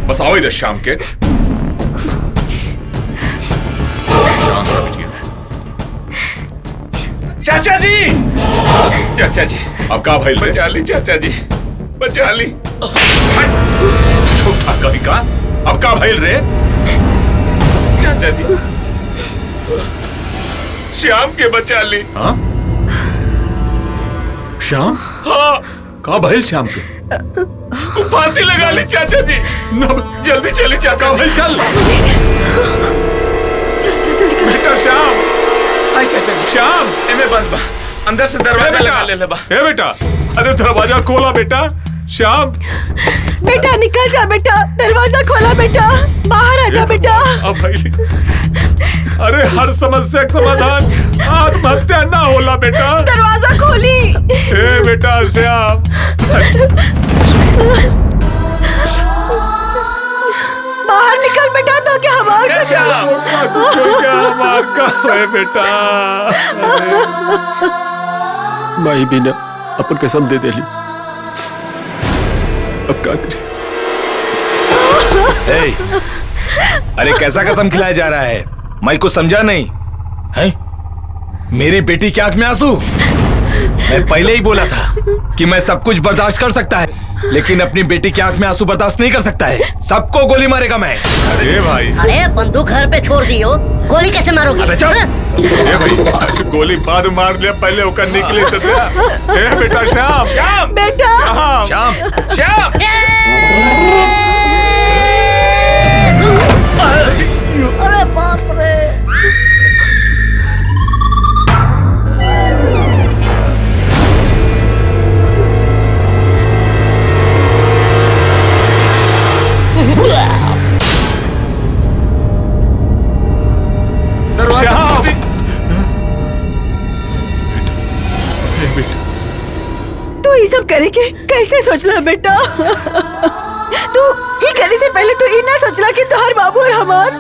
बस आओ इधर शाम के। चाचा जी अब का भाई बचा ली चाचा जी, बचा ली। झूठा कहीं का, अब का भाई रे? चाचा जी श्याम के बचा ली। हाँ श्याम? हाँ का भाई श्याम के? फांसी लगा ली चाचा जी। जल्दी चली चाचा भाई, चल बेटा। श्याम श्याम एमे बंद बा, अंदर से दरवाजा लगा ले बा। ए बेटा, अरे दरवाजा खोला बेटा। श्याम बेटा निकल जा बेटा, दरवाजा खोला बेटा, बाहर आ जा बेटा। अब भाई अरे हर समस्या का समाधान आत्महत्या ना होला बेटा। दरवाजा खोली। ए बेटा श्याम, बाहर निकल बेटा, तो क्या हमार का है बेटा। माई बिना अपन कसम दे देली, अब का करे? अरे कैसा कसम खिलाया जा रहा है? मैं कुछ समझा नहीं है। मेरी बेटी की आंख में आंसू? मैं पहले ही बोला था कि मैं सब कुछ बर्दाश्त कर सकता है, लेकिन अपनी बेटी की आंख में आंसू बर्दाश्त नहीं कर सकता है। सबको गोली मारेगा मैं। अरे भाई, अरे बंदूक घर पे छोड़ दी हो, गोली कैसे मारोगे? अरे भाई गोली बाद मार लिया, पहले होकर निकले तो क्या? ए बेटा श्याम बेटा श्याम अरे बाप रे। तू ये सब करे के कैसे सोचला बेटा? तू ये करने से पहले तू ये ना सोचला कि तोहर बाबू और हमार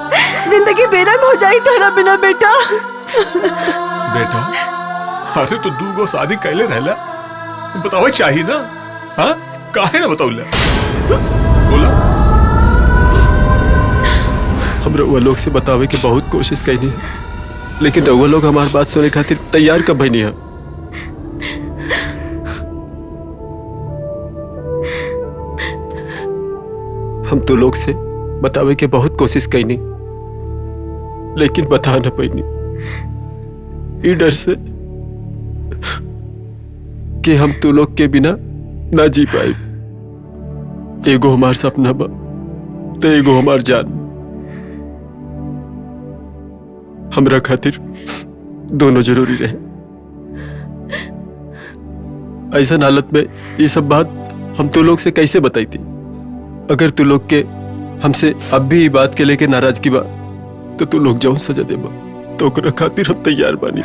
जिंदगी बेरंग हो जाई तोहरा बिना बेटा। बेटा अरे तो दूगो शादी कैले रहला, बताओ चाहिए ना? हाँ काहे ना बताओ बोला। हम रउआ लोग से बतावे के बहुत कोशिश कैनी, लेकिन रउआ लोग हमार बात सुने खातिर तैयार कब भइनी है। हम तो लोग से बतावे के बहुत कोशिश कैनी, लेकिन बता न पैनी। ई डर से कि हम तू लोग के बिना ना जी पाए। एगो हमार सपना बा तो एगो हमार जान। हमरा खातिर दोनों जरूरी रहे। ऐसा हालत में ये सब बात हम तू लोग से कैसे बताई थी? अगर तू लोग के हमसे अब भी बात के लेके नाराजगी बा तो तू लोग जाऊं सजा देबा तो ओकरा खातिर हम तैयार बानी।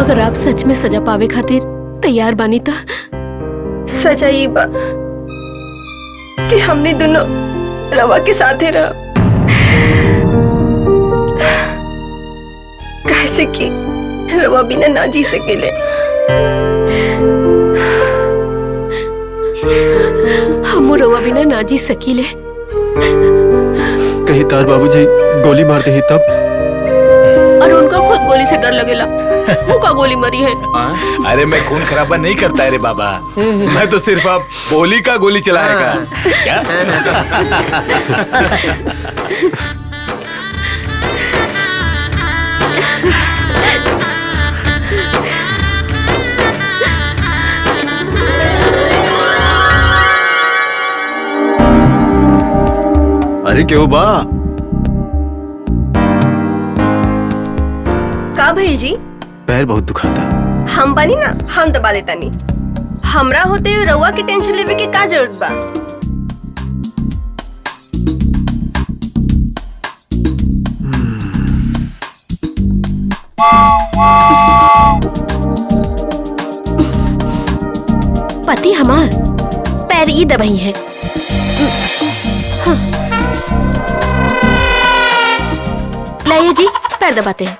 अगर आप सच में सजा पावे खातिर तैयार बानी तो सजा ये बा कि हमने दोनों रवा के साथ ही रहा। कैसे कि रवा बिना ना जी सकेले। हम रवा बिना ना जी सकीले। कहीं तार बाबूजी गोली मार दे तब? और उनका खुद गोली से डर लगेला। वो का गोली मरी है? अरे मैं खून खराबा नहीं करता रे बाबा, मैं तो सिर्फ अब बोली का गोली चलाएगा। क्या? अरे क्यों बा? का भइल जी? पैर बहुत दुखाता। हम बनी ना, हम दबा देता नहीं। हमरा होते हुए रउआ के टेंशन लेवे के का जरूरत बा? पति हमार पैर ई दबाई है। हाँ। लाइए जी, पैर दबाते हैं।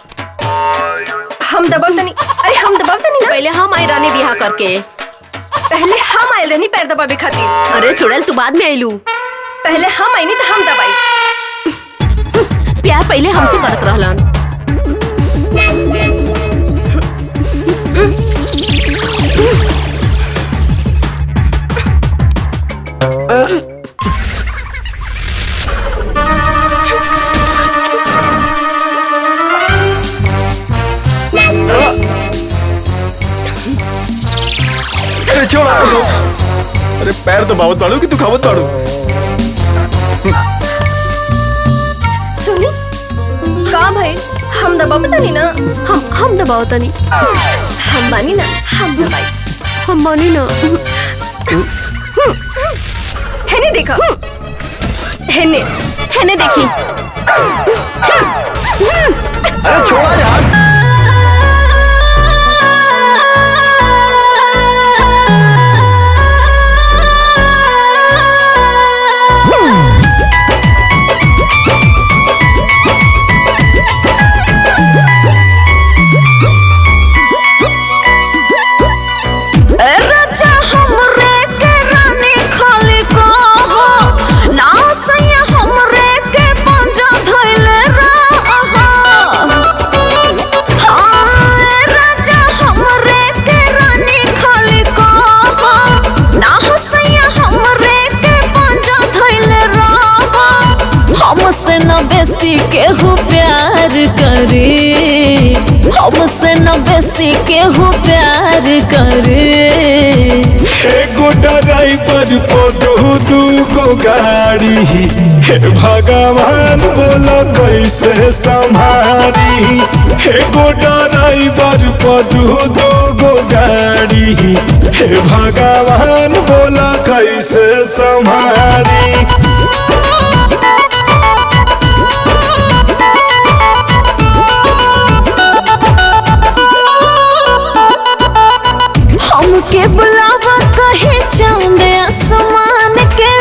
हम दबावता नहीं। अरे हम दबावता नहीं ना। पहले हम आई रानी बिहा करके। पहले हम आयल रहनी पैर दबावे खातिर। अरे चुड़ैल तू बाद में आइलू। पहले हम आई नहीं तो हम दबाई। प्यार पहले हमसे करत रहलन। अरे छोड़ा। अरे पैर तो बावत बाड़ू कि तू खावत बाड़ू? सुनी का भाई हम दबावता नहीं ना। हम दबावता नहीं। हम मानी ना, हम दबाई। हम मानी ना। हैने देखा? हैने देखी। अरे छोड़ा यार। केहू प्यार करे, हमसे न बेसी केहू प्यार करे। एगो ड्राइवर पर दूगो गाड़ी, हे भगवान बोला कैसे संभारी। एगो ड्राइवर पर दूगो गाड़ी, हे भगवान बोला कैसे संभारी। हमके बुलावा कहे चांद आसमान के,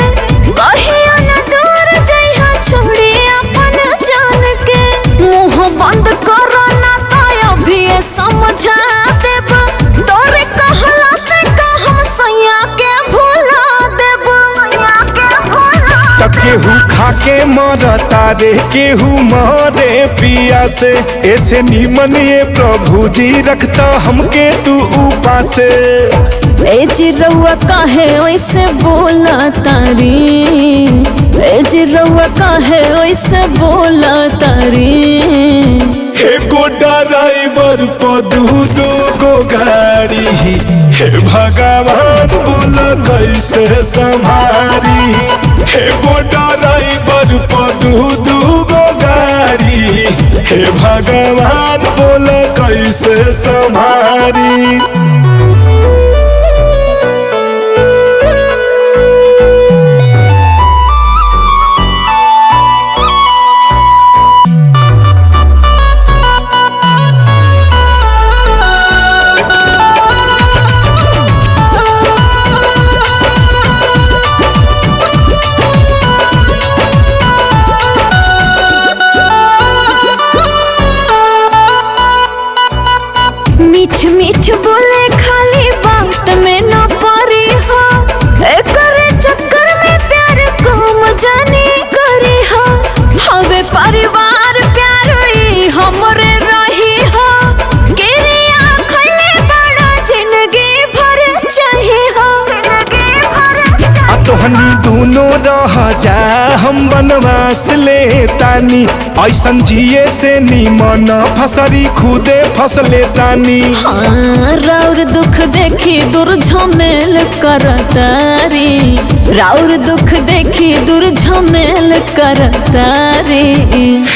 कहिया न दूर जइहा छोड़ी अपन जान के। मुंह बंद करो ना तो अभी समझा देब, तोरे कहला से कहम सैया के भुला देब। केहू खाके मरता रे, केहू मरे पिया से। ऐसे नीमन ये प्रभु जी रखता हमके तू उपासे। ए जी रउआ काहे वैसे बोला तारी, ए जी रउआ काहे वैसे बोला तारी। एगो ड्राइवर पर दू गो गाड़ी, हे भगवान बोल कैसे संभारी। एगो ड्राइवर पर दू गो गाड़ी, हे भगवान बोल कैसे संभारी। मीठ मीठ बोले खाली बात में न परी हो, करे चक्कर में प्यार कम जानी करी हो। हवे परिवार प्यार ही हमरे रही हो, गिरिया खले बड़ा जिंदगी भर चाहिए हो। तोहनी दोनों रह जा हम बनवास ले तानी, ऐसन जिए से निमन फसरी खुदे फसले तानी। हाँ, राउर दुख देखी दूर झमेल करतारी, राउर दुख देखी दूर झमेल करतारी।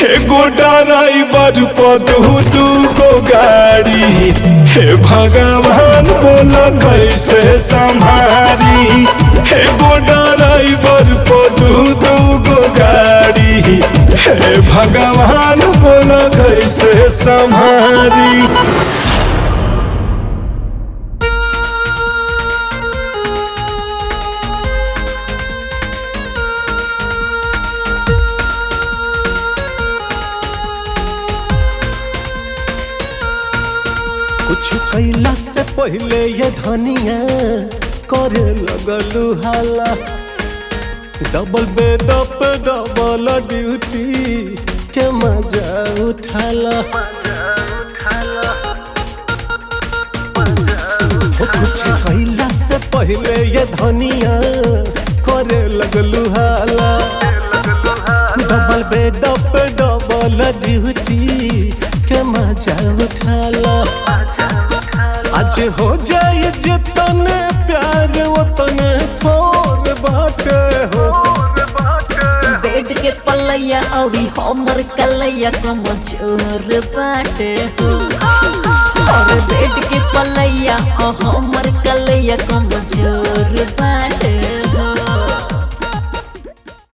एगो ड्राइवर पर दू गो गाड़ी, हे भगवान बोल कैसे संभारी। एगो ड्राइवर पर दू गो गाड़ी, हे भगवान बोल कैसे संभारी। कुछ कैला से पहले ये धनिया करे लगलू हाला, डबल बेड पे डबल ड्यूटी के मजा उठाला। कुछ कैला से पहले ये धनिया करे लगलू हाला, डबल बेड पे डबल ड्यूटी के मजा उठाला। आज हो जाए जितने प्यार उतने थोर बाटे हो। बेड के पलैया अभी हमर कलैया कमजोर बाटे हो। और बेड के पलैया हमर कलैया कम